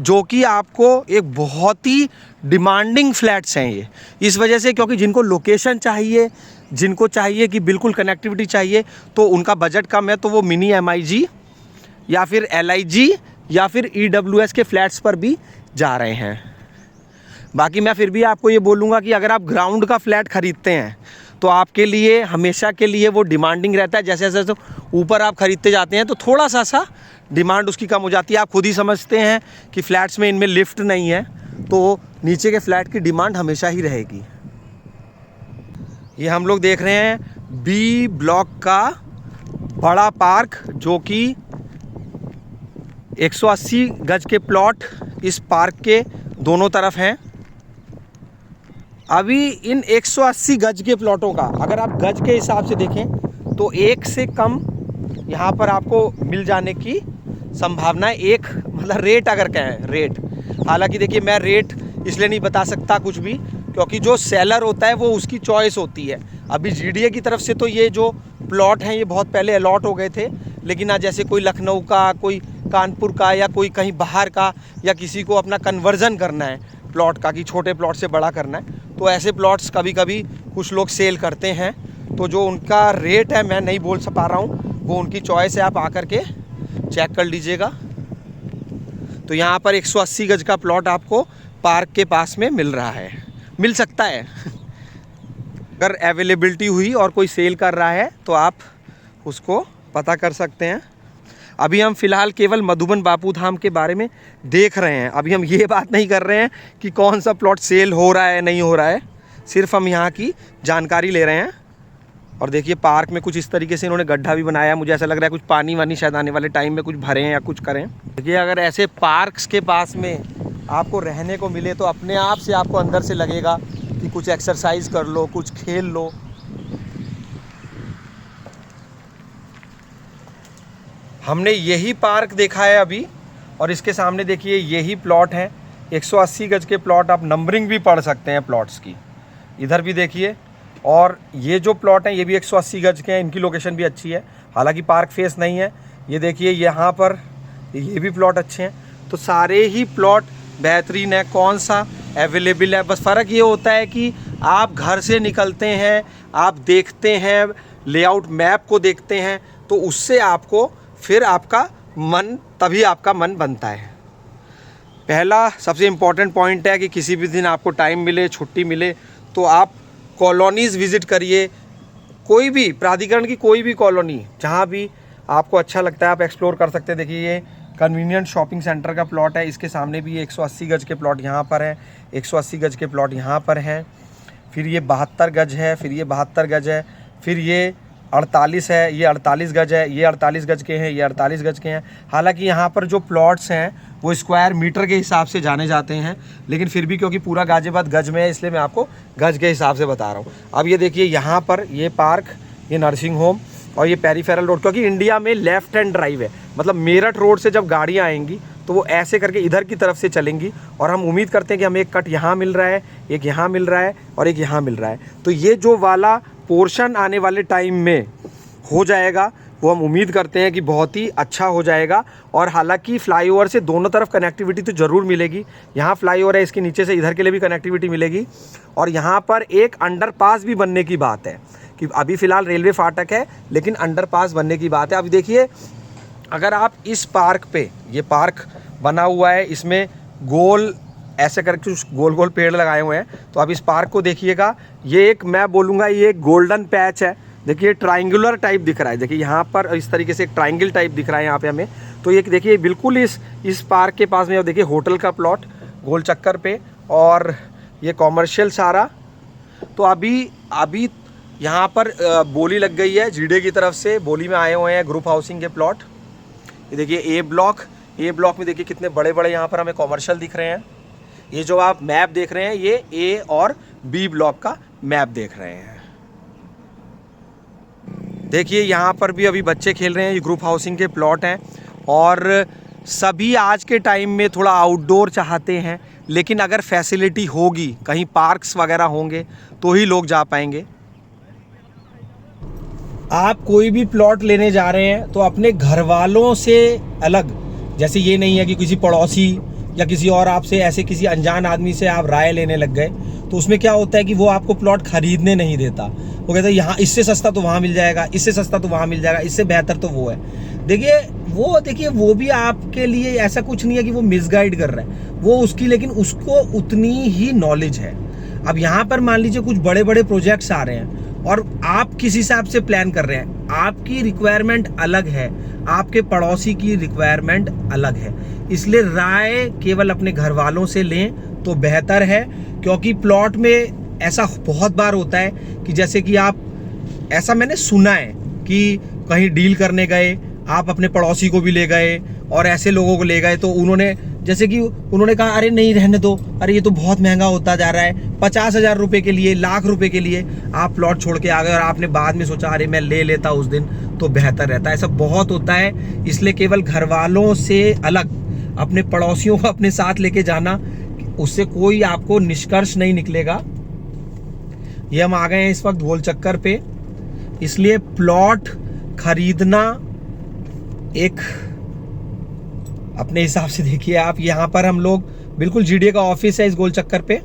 [SPEAKER 1] जो कि आपको एक बहुत ही डिमांडिंग फ्लैट्स हैं ये, इस वजह से क्योंकि जिनको लोकेशन चाहिए, जिनको चाहिए कि बिल्कुल कनेक्टिविटी चाहिए, तो उनका बजट कम है तो वो मिनी MIG या फिर LIG या फिर EWS के फ्लैट्स पर भी जा रहे हैं। बाकी मैं फिर भी आपको ये बोलूँगा कि अगर आप ग्राउंड का फ्लैट ख़रीदते हैं तो आपके लिए हमेशा के लिए वो डिमांडिंग रहता है। जैसे जैसे ऊपर आप ख़रीदते जाते हैं तो थोड़ा सा डिमांड उसकी कम हो जाती है। आप खुद ही समझते हैं कि फ्लैट्स में इनमें लिफ्ट नहीं है तो नीचे के फ्लैट की डिमांड हमेशा ही रहेगी। ये हम लोग देख रहे हैं बी ब्लॉक का बड़ा पार्क जो कि 180 गज के प्लॉट इस पार्क के दोनों तरफ हैं। अभी इन 180 गज के प्लॉटों का अगर आप गज के हिसाब से देखें तो एक से कम यहाँ पर आपको मिल जाने की संभावना है। एक मतलब रेट अगर कहें रेट, हालांकि देखिए मैं रेट इसलिए नहीं बता सकता कुछ भी क्योंकि जो सेलर होता है वो उसकी चॉइस होती है। अभी जीडीए की तरफ से तो ये जो प्लॉट हैं ये बहुत पहले अलॉट हो गए थे, लेकिन आज जैसे कोई लखनऊ का, कोई कानपुर का या कोई कहीं बाहर का, या किसी को अपना कन्वर्जन करना है प्लॉट का कि छोटे प्लॉट से बड़ा करना है, तो ऐसे प्लॉट्स कभी कभी कुछ लोग सेल करते हैं। तो जो उनका रेट है मैं नहीं बोल पा रहा हूँ, वो उनकी चॉइस है, आप आकर के चेक कर लीजिएगा। तो यहाँ पर 180 गज का प्लॉट आपको पार्क के पास में मिल रहा है, मिल सकता है। अगर अवेलेबिलिटी हुई और कोई सेल कर रहा है तो आप उसको पता कर सकते हैं। अभी हम फ़िलहाल केवल मधुबन बापू धाम के बारे में देख रहे हैं। अभी हम ये बात नहीं कर रहे हैं कि कौन सा प्लॉट सेल हो रहा है नहीं हो रहा है, सिर्फ हम यहाँ की जानकारी ले रहे हैं। और देखिए पार्क में कुछ इस तरीके से इन्होंने गड्ढा भी बनाया, मुझे ऐसा लग रहा है कुछ पानी वानी शायद आने वाले टाइम में कुछ भरें या कुछ करें। देखिए अगर ऐसे पार्क्स के पास में आपको रहने को मिले तो अपने आप से आपको अंदर से लगेगा कि कुछ एक्सरसाइज कर लो, कुछ खेल लो। हमने यही पार्क देखा है अभी, और इसके सामने देखिए यही प्लॉट है 180 गज के प्लॉट। आप नंबरिंग भी पढ़ सकते हैं प्लॉट्स की, इधर भी देखिए। और ये जो प्लॉट हैं ये भी 180 गज के हैं, इनकी लोकेशन भी अच्छी है, हालांकि पार्क फेस नहीं है। ये देखिए यहाँ पर ये भी प्लॉट अच्छे हैं। तो सारे ही प्लॉट बेहतरीन है। कौन सा अवेलेबल है, बस फ़र्क ये होता है कि आप घर से निकलते हैं, आप देखते हैं, लेआउट मैप को देखते हैं, तो उससे आपको फिर आपका मन, तभी आपका मन बनता है। पहला सबसे इम्पॉर्टेंट पॉइंट है कि किसी भी दिन आपको टाइम मिले, छुट्टी मिले, तो आप कॉलोनीज़ विज़िट करिए। कोई भी प्राधिकरण की कोई भी कॉलोनी जहाँ भी आपको अच्छा लगता है आप एक्सप्लोर कर सकते हैं। देखिए ये कन्वीनियंट शॉपिंग सेंटर का प्लॉट है, इसके सामने भी 180 गज के प्लॉट यहाँ पर है, 180 गज के प्लॉट यहाँ पर हैं। फिर ये 72 गज है, फिर ये 72 गज है, फिर ये 48 है, ये 48 गज है, ये 48 गज के हैं, ये 48 गज के हैं। हालांकि यहाँ पर जो प्लॉट्स हैं वो स्क्वायर मीटर के हिसाब से जाने जाते हैं, लेकिन फिर भी क्योंकि पूरा गाज़ियाबाद गज में है इसलिए मैं आपको गज के हिसाब से बता रहा हूँ। अब ये देखिए यहाँ पर ये पार्क, ये नर्सिंग होम और ये पेरीफेरल रोड, क्योंकि इंडिया में लेफ़्ट हैंड ड्राइव है, मतलब मेरठ रोड से जब गाड़ियाँ आएंगी तो वो ऐसे करके इधर की तरफ से चलेंगी। और हम उम्मीद करते हैं कि हमें एक कट यहाँ मिल रहा है, एक यहाँ मिल रहा है और एक यहाँ मिल रहा है। तो ये जो वाला पोर्शन आने वाले टाइम में हो जाएगा वो हम उम्मीद करते हैं कि बहुत ही अच्छा हो जाएगा। और हालांकि फ्लाईओवर से दोनों तरफ कनेक्टिविटी तो ज़रूर मिलेगी। यहाँ फ्लाईओवर है, इसके नीचे से इधर के लिए भी कनेक्टिविटी मिलेगी। और यहाँ पर एक अंडरपास भी बनने की बात है कि अभी फ़िलहाल रेलवे फाटक है, लेकिन अंडरपास बनने की बात है। अभी देखिए, अगर आप इस पार्क पे, ये पार्क बना हुआ है, इसमें गोल ऐसे करके कुछ गोल गोल पेड़ लगाए हुए हैं। तो आप इस पार्क को देखिएगा, ये एक, मैं बोलूँगा ये एक गोल्डन पैच है। देखिए ट्रायंगुलर टाइप दिख रहा है, देखिए यहाँ पर इस तरीके से एक ट्रायंगल टाइप दिख रहा है यहाँ पे हमें। तो ये देखिए बिल्कुल इस पार्क के पास में देखिए होटल का प्लॉट गोल चक्कर पे, और ये कॉमर्शियल सारा। तो अभी यहाँ पर बोली लग गई है जीडे की तरफ से, बोली में आए हुए हैं ग्रुप हाउसिंग के प्लॉट। ये देखिए ए ब्लॉक में देखिए कितने बड़े बड़े यहाँ पर हमें कॉमर्शियल दिख रहे हैं। ये जो आप मैप देख रहे हैं, ये ए और बी ब्लॉक का मैप देख रहे हैं। देखिए यहाँ पर भी अभी बच्चे खेल रहे हैं, ये ग्रुप हाउसिंग के प्लॉट हैं। और सभी आज के टाइम में थोड़ा आउटडोर चाहते हैं, लेकिन अगर फैसिलिटी होगी, कहीं पार्क्स वगैरह होंगे तो ही लोग जा पाएंगे। आप कोई भी प्लॉट लेने जा रहे हैं तो अपने घर वालों से अलग, जैसे ये नहीं है कि किसी पड़ोसी या किसी और आपसे ऐसे किसी अनजान आदमी से आप राय लेने लग गए, तो उसमें क्या होता है कि वो आपको प्लॉट खरीदने नहीं देता। वो कहता है यहाँ इससे सस्ता तो वहाँ मिल जाएगा, इससे सस्ता तो वहाँ मिल जाएगा, इससे बेहतर तो वो है। देखिए वो भी आपके लिए ऐसा कुछ नहीं है कि वो मिसगाइड कर रहा है, वो उसकी, लेकिन उसको उतनी ही नॉलेज है। अब यहाँ पर मान लीजिए कुछ बड़े बड़े प्रोजेक्ट्स आ रहे हैं और आप किस हिसाब से प्लान कर रहे हैं, आपकी रिक्वायरमेंट अलग है, आपके पड़ोसी की रिक्वायरमेंट अलग है। इसलिए राय केवल अपने घर वालों से लें तो बेहतर है, क्योंकि प्लॉट में ऐसा बहुत बार होता है कि जैसे कि आप, ऐसा मैंने सुना है कि कहीं डील करने गए, आप अपने पड़ोसी को भी ले गए और ऐसे लोगों को ले गए, तो उन्होंने जैसे कि उन्होंने कहा अरे नहीं रहने दो, अरे ये तो बहुत महंगा होता जा रहा है, 50,000 रुपये के लिए, लाख रुपए के लिए आप प्लॉट छोड़ के आ गए और आपने बाद में सोचा अरे मैं ले लेता उस दिन तो बेहतर रहता है। ऐसा बहुत होता है। इसलिए केवल घर वालों से अलग अपने पड़ोसियों को अपने साथ लेके जाना, उससे कोई आपको निष्कर्ष नहीं निकलेगा। ये हम आ गए हैं इस वक्त गोल चक्कर पे, इसलिए प्लॉट खरीदना एक अपने हिसाब से देखिए आप। यहाँ पर हम लोग बिल्कुल जीडीए का ऑफिस है इस गोल चक्कर पे।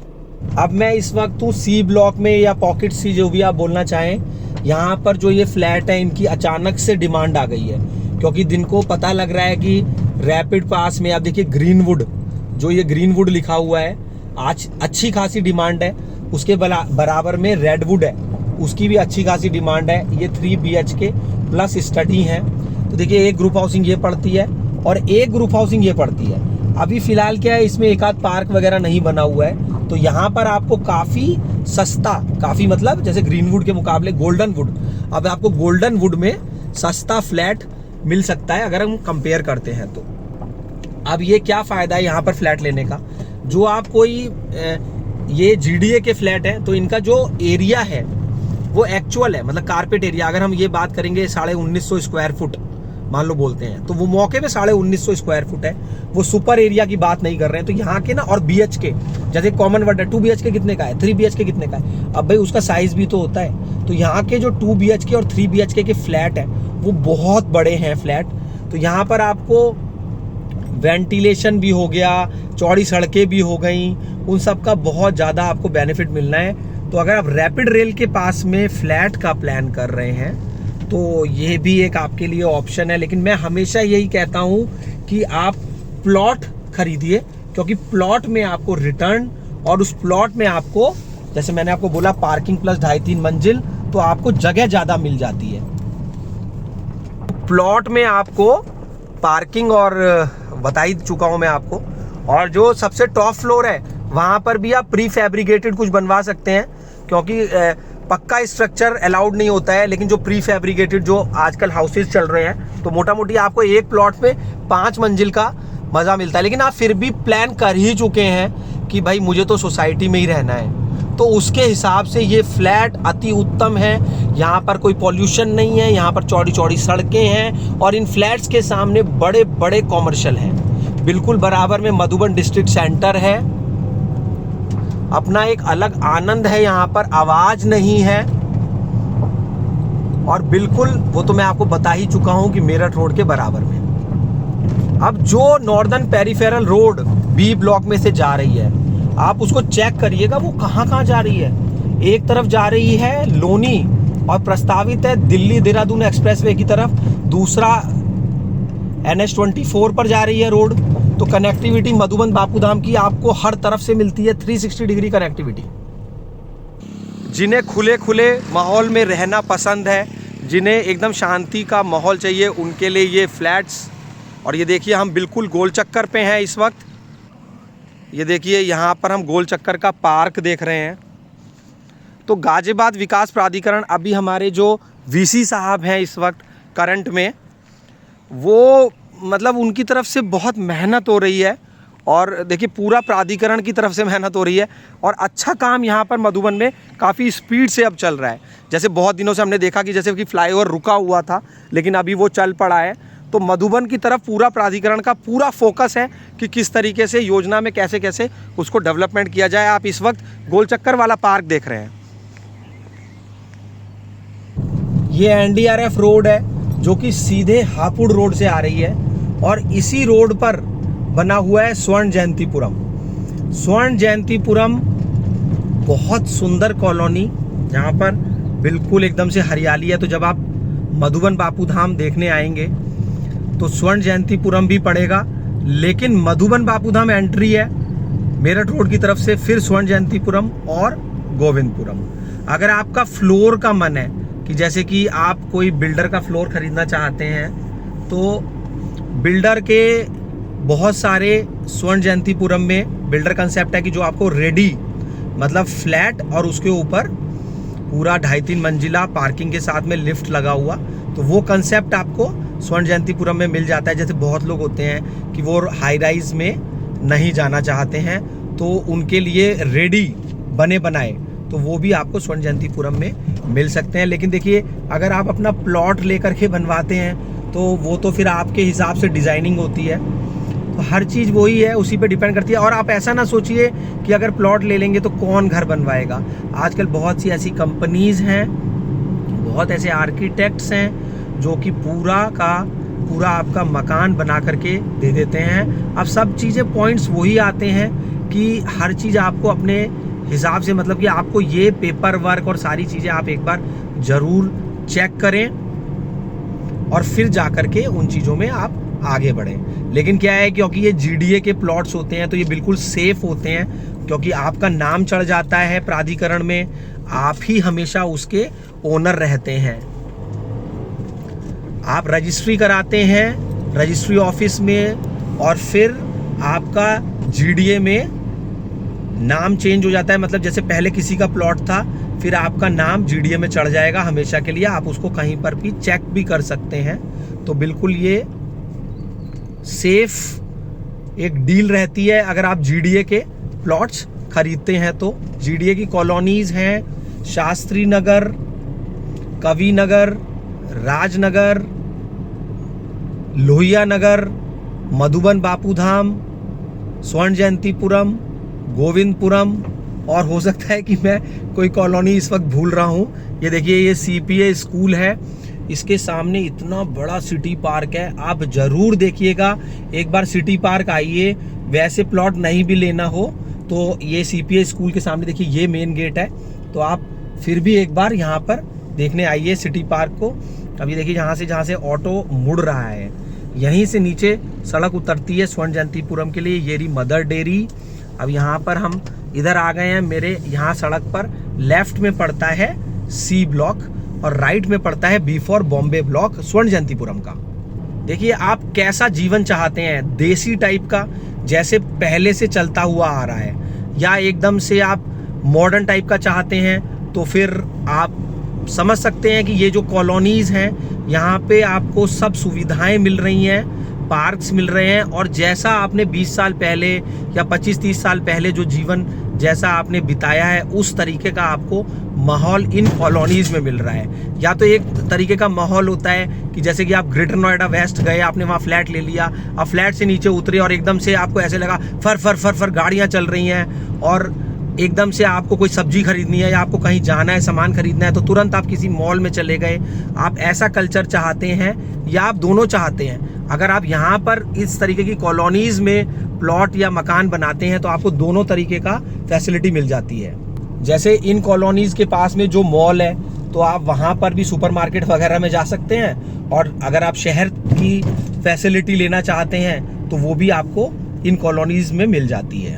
[SPEAKER 1] अब मैं इस वक्त हूँ सी ब्लॉक में या पॉकेट सी, जो भी आप बोलना चाहें। यहाँ पर जो ये फ्लैट है, इनकी अचानक से डिमांड आ गई है, क्योंकि दिन को पता लग रहा है कि रैपिड पास में आप देखिए ग्रीनवुड, जो ये ग्रीनवुड लिखा हुआ है, आज अच्छी खासी डिमांड है। उसके बराबर में रेडवुड है, उसकी भी अच्छी खासी डिमांड है। ये 3 BHK प्लस स्टडी है। तो देखिए एक ग्रुप हाउसिंग ये पड़ती है और एक ग्रुप हाउसिंग ये पड़ती है। अभी फिलहाल क्या है, इसमें एक आध पार्क वगैरह नहीं बना हुआ है, तो यहाँ पर आपको काफ़ी सस्ता, काफ़ी मतलब जैसे ग्रीनवुड के मुकाबले गोल्डन वुड, अब आपको गोल्डन वुड में सस्ता फ्लैट मिल सकता है अगर हम कंपेयर करते हैं तो। अब ये क्या फ़ायदा है यहाँ पर फ्लैट लेने का, जो आप कोई ये जीडीए के फ्लैट हैं तो इनका जो एरिया है वो एक्चुअल है, मतलब कारपेट एरिया। अगर हम ये बात करेंगे 1950 स्क्वायर फुट मान लो बोलते हैं, तो वो मौके पे 1950 स्क्वायर फुट है, वो सुपर एरिया की बात नहीं कर रहे हैं। तो यहाँ के ना, और BHK जैसे कॉमन वर्ड है, 2 BHK कितने का है, 3 BHK कितने का है, अब भाई उसका साइज भी तो होता है। तो यहाँ के जो 2 BHK और 3 BHK के फ्लैट हैं वो बहुत बड़े हैं फ्लैट। तो यहाँ पर आपको वेंटिलेशन भी हो गया, चौड़ी सड़कें भी हो गई, उन सब का बहुत ज़्यादा आपको बेनिफिट मिलना है। तो अगर आप रैपिड रेल के पास में फ्लैट का प्लान कर रहे हैं तो ये भी एक आपके लिए ऑप्शन है। लेकिन मैं हमेशा यही कहता हूँ कि आप प्लॉट खरीदिए, क्योंकि प्लॉट में आपको रिटर्न, और उस प्लॉट में आपको, जैसे मैंने आपको बोला, पार्किंग प्लस 2.5-3 मंजिल, तो आपको जगह ज़्यादा मिल जाती है। प्लॉट में आपको पार्किंग और बता ही चुका हूँ मैं आपको, और जो सबसे टॉप फ्लोर है वहाँ पर भी आप प्री फैब्रिकेटेड कुछ बनवा सकते हैं, क्योंकि पक्का स्ट्रक्चर अलाउड नहीं होता है। लेकिन जो प्री फैब्रिकेटेड जो आजकल हाउसेज चल रहे हैं, तो मोटा मोटी आपको एक प्लॉट पे 5 मंजिल का मज़ा मिलता है। लेकिन आप फिर भी प्लान कर ही चुके हैं कि भाई मुझे तो सोसाइटी में ही रहना है, तो उसके हिसाब से ये फ्लैट अति उत्तम है। यहाँ पर कोई पॉल्यूशन नहीं है, यहाँ पर चौड़ी चौड़ी सड़कें हैं, और इन फ्लैट्स के सामने बड़े बड़े कॉमर्शियल हैं। बिल्कुल बराबर में मधुबन डिस्ट्रिक्ट सेंटर है, अपना एक अलग आनंद है, यहाँ पर आवाज नहीं है, और बिल्कुल वो तो मैं आपको बता ही चुका हूँ कि मेरठ रोड के बराबर में। अब जो northern peripheral road B block में से जा रही है, आप उसको चेक करिएगा वो कहाँ कहाँ जा रही है। एक तरफ जा रही है लोनी, और प्रस्तावित है दिल्ली देहरादून एक्सप्रेसवे की तरफ, दूसरा NH24 पर जा रही है रोड। तो कनेक्टिविटी मधुबन बापूधाम की आपको हर तरफ से मिलती है, 360 डिग्री कनेक्टिविटी। जिन्हें खुले खुले माहौल में रहना पसंद है, जिन्हें एकदम शांति का माहौल चाहिए, उनके लिए ये फ्लैट्स। और ये देखिए हम बिल्कुल गोल चक्कर पे हैं इस वक्त। ये देखिए यहाँ पर हम गोल चक्कर का पार्क देख रहे हैं। तो गाजियाबाद विकास प्राधिकरण, अभी हमारे जो VC साहब हैं इस वक्त करंट में, वो मतलब उनकी तरफ से बहुत मेहनत हो रही है। और देखिए पूरा प्राधिकरण की तरफ से मेहनत हो रही है और अच्छा काम यहाँ पर मधुबन में काफ़ी स्पीड से अब चल रहा है। जैसे बहुत दिनों से हमने देखा कि जैसे कि फ्लाईओवर रुका हुआ था, लेकिन अभी वो चल पड़ा है। तो मधुबन की तरफ पूरा प्राधिकरण का पूरा फोकस है कि किस तरीके से योजना में कैसे कैसे उसको डेवलपमेंट किया जाए। आप इस वक्त गोल चक्कर वाला पार्क देख रहे हैं। ये NDRF रोड है जो कि सीधे हापुड़ रोड से आ रही है और इसी रोड पर बना हुआ है स्वर्ण जयंतीपुरम। स्वर्ण जयंतीपुरम बहुत सुंदर कॉलोनी, जहाँ पर बिल्कुल एकदम से हरियाली है। तो जब आप मधुबन बापूधाम देखने आएंगे तो स्वर्ण जयंतीपुरम भी पड़ेगा, लेकिन मधुबन बापूधाम एंट्री है मेरठ रोड की तरफ से, फिर स्वर्ण जयंतीपुरम और गोविंदपुरम। अगर आपका फ्लोर का मन है कि जैसे कि आप कोई बिल्डर का फ्लोर खरीदना चाहते हैं, तो बिल्डर के बहुत सारे स्वर्ण जयंतीपुरम में बिल्डर कंसेप्ट है कि जो आपको रेडी मतलब फ्लैट और उसके ऊपर पूरा 2.5-3 मंजिला पार्किंग के साथ में लिफ्ट लगा हुआ, तो वो कंसेप्ट आपको स्वर्ण जयंतीपुरम में मिल जाता है। जैसे बहुत लोग होते हैं कि वो हाई राइज में नहीं जाना चाहते हैं, तो उनके लिए रेडी बने बनाए तो वो भी आपको स्वर्ण जयंतीपुरम में मिल सकते हैं। लेकिन देखिए अगर आप अपना प्लॉट लेकर के बनवाते हैं तो वो तो फिर आपके हिसाब से डिज़ाइनिंग होती है। तो हर चीज़ वही है, उसी पे डिपेंड करती है। और आप ऐसा ना सोचिए कि अगर प्लॉट ले लेंगे तो कौन घर बनवाएगा। आजकल बहुत सी ऐसी कंपनीज़ हैं, बहुत ऐसे आर्किटेक्ट्स हैं जो कि पूरा का पूरा आपका मकान बना करके दे देते हैं। अब सब चीज़ें पॉइंट्स वही आते हैं कि हर चीज़ आपको अपने हिसाब से, मतलब कि आपको ये पेपर वर्क और सारी चीज़ें आप एक बार ज़रूर चेक करें और फिर जा कर के उन चीज़ों में आप आगे बढ़ें। लेकिन क्या है, क्योंकि ये GDA के प्लॉट्स होते हैं तो ये बिल्कुल सेफ होते हैं, क्योंकि आपका नाम चढ़ जाता है प्राधिकरण में, आप ही हमेशा उसके ओनर रहते हैं। आप रजिस्ट्री कराते हैं रजिस्ट्री ऑफिस में और फिर आपका GDA में नाम चेंज हो जाता है। मतलब जैसे पहले किसी का प्लॉट था, फिर आपका नाम GDA में चढ़ जाएगा हमेशा के लिए। आप उसको कहीं पर भी चेक भी कर सकते हैं। तो बिल्कुल ये सेफ एक डील रहती है अगर आप GDA के प्लॉट्स खरीदते हैं तो। GDA की कॉलोनीज हैं शास्त्री नगर, कवि नगर, राजनगर, लोहिया नगर, मधुबन बापूधाम, स्वर्ण जयंतीपुरम, गोविंदपुरम, और हो सकता है कि मैं कोई कॉलोनी इस वक्त भूल रहा हूँ। ये देखिए ये CPA स्कूल है, इसके सामने इतना बड़ा सिटी पार्क है। आप जरूर देखिएगा, एक बार सिटी पार्क आइए। वैसे प्लॉट नहीं भी लेना हो तो ये CPA स्कूल के सामने देखिए ये मेन गेट है, तो आप फिर भी एक बार यहाँ पर देखने आइए सिटी पार्क को। अभी देखिए जहाँ से ऑटो मुड़ रहा है, यहीं से नीचे सड़क उतरती है स्वर्ण जयंतीपुरम के लिए। ये रही मदर डेयरी। अब यहाँ पर हम इधर आ गए हैं, मेरे यहाँ सड़क पर लेफ्ट में पड़ता है C ब्लॉक और राइट में पड़ता है B फॉर बॉम्बे ब्लॉक स्वर्ण जयंतीपुरम का। देखिए आप कैसा जीवन चाहते हैं, देसी टाइप का जैसे पहले से चलता हुआ आ रहा है, या एकदम से आप मॉडर्न टाइप का चाहते हैं, तो फिर आप समझ सकते हैं कि ये जो कॉलोनीज हैं यहाँ पे आपको सब सुविधाएं मिल रही हैं, पार्क्स मिल रहे हैं। और जैसा आपने 20 साल पहले या 25-30 साल पहले जो जीवन जैसा आपने बिताया है, उस तरीके का आपको माहौल इन कॉलोनीज में मिल रहा है। या तो एक तरीके का माहौल होता है कि जैसे कि आप ग्रेटर नोएडा वेस्ट गए, आपने वहाँ फ्लैट ले लिया, अब फ्लैट से नीचे उतरे और एकदम से आपको ऐसे लगा फर फर फर फर गाड़ियाँ चल रही हैं, और एकदम से आपको कोई सब्जी खरीदनी है या आपको कहीं जाना है, सामान खरीदना है, तो तुरंत आप किसी मॉल में चले गए। आप ऐसा कल्चर चाहते हैं या आप दोनों चाहते हैं? अगर आप यहाँ पर इस तरीके की कॉलोनीज में प्लॉट या मकान बनाते हैं तो आपको दोनों तरीके का फैसिलिटी मिल जाती है। जैसे इन कॉलोनीज के पास में जो मॉल है, तो आप वहाँ पर भी सुपरमार्केट वगैरह में जा सकते हैं, और अगर आप शहर की फैसिलिटी लेना चाहते हैं तो वो भी आपको इन कॉलोनीज में मिल जाती है।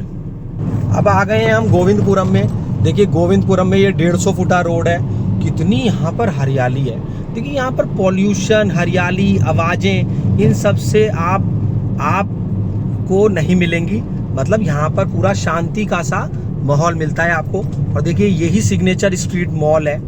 [SPEAKER 1] अब आ गए हैं हम गोविंदपुरम में। देखिए गोविंदपुरम में ये 150 फुटा रोड है, कितनी यहाँ पर हरियाली है। देखिए यहाँ पर पॉल्यूशन, हरियाली, आवाज़ें, इन सब से आपको नहीं मिलेंगी। मतलब यहाँ पर पूरा शांति का सा माहौल मिलता है आपको। और देखिए यही सिग्नेचर स्ट्रीट मॉल है,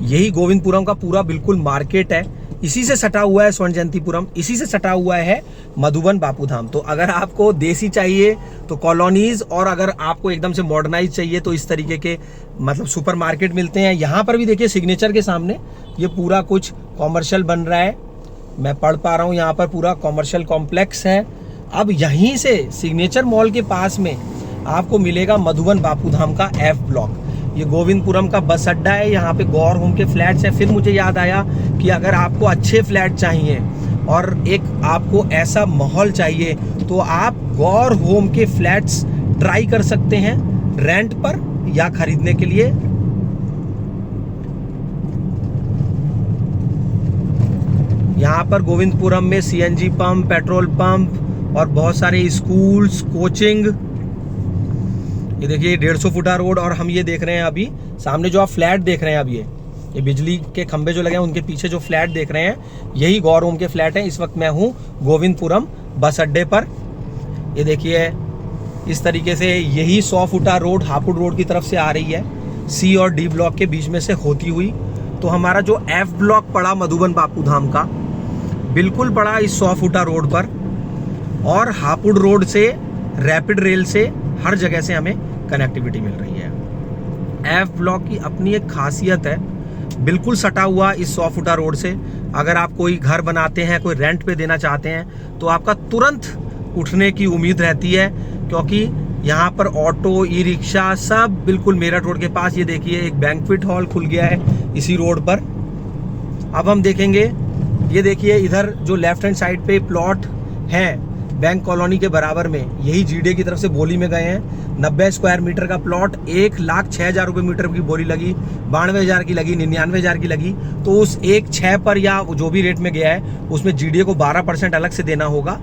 [SPEAKER 1] यही गोविंदपुरम का पूरा बिल्कुल मार्केट है। इसी से सटा हुआ है स्वर्ण जयंतीपुरम, इसी से सटा हुआ है मधुबन बापूधाम। तो अगर आपको देसी चाहिए तो कॉलोनीज, और अगर आपको एकदम से मॉडर्नाइज चाहिए तो इस तरीके के मतलब सुपरमार्केट मिलते हैं। यहाँ पर भी देखिए सिग्नेचर के सामने ये पूरा कुछ कॉमर्शियल बन रहा है, मैं पढ़ पा रहा हूँ, यहाँ पर पूरा कॉमर्शियल कॉम्प्लेक्स है। अब यहीं से सिग्नेचर मॉल के पास में आपको मिलेगा मधुबन बापूधाम का F ब्लॉक। ये गोविंदपुरम का बस अड्डा है, यहाँ पे गौर होम के फ्लैट्स हैं। फिर मुझे याद आया कि अगर आपको अच्छे फ्लैट चाहिए और एक आपको ऐसा माहौल चाहिए तो आप गौर होम के फ्लैट्स ट्राई कर सकते हैं रेंट पर या खरीदने के लिए। यहाँ पर गोविंदपुरम में CNG पंप, पेट्रोल पंप और बहुत सारे स्कूल्स, कोचिंग। ये देखिए 150 फुटा रोड, और हम ये देख रहे हैं अभी सामने जो आप फ्लैट देख रहे हैं, अब ये बिजली के खंभे जो लगे हैं उनके पीछे जो फ्लैट देख रहे हैं, यही गौर होम के फ्लैट हैं। इस वक्त मैं हूँ गोविंदपुरम बस अड्डे पर। ये देखिए इस तरीके से यही 100 फुटा रोड हापुड़ रोड की तरफ से आ रही है, C और D ब्लॉक के बीच में से होती हुई। तो हमारा जो F ब्लॉक पड़ा मधुबन बापूधाम का, बिल्कुल पड़ा इस 100 फुटा रोड पर, और हापुड़ रोड से, रैपिड रेल से, हर जगह से हमें कनेक्टिविटी मिल रही है। F ब्लॉक की अपनी एक खासियत है, बिल्कुल सटा हुआ इस 100 फुटा रोड से। अगर आप कोई घर बनाते हैं, कोई रेंट पे देना चाहते हैं, तो आपका तुरंत उठने की उम्मीद रहती है, क्योंकि यहाँ पर ऑटो, ई रिक्शा सब बिल्कुल मेरठ रोड के पास। ये देखिए एक बैंक्वेट हॉल खुल गया है इसी रोड पर। अब हम देखेंगे, ये देखिए इधर जो लेफ्ट हैंड साइड पे प्लॉट हैं बैंक कॉलोनी के बराबर में, यही GDA की तरफ से बोली में गए हैं। 90 स्क्वायर मीटर का प्लॉट, 1,06,000 रुपये मीटर की बोली लगी, 92,000 की लगी, 99,000 की लगी। तो उस 1,06 पर या जो भी रेट में गया है उसमें GDA को 12% अलग से देना होगा,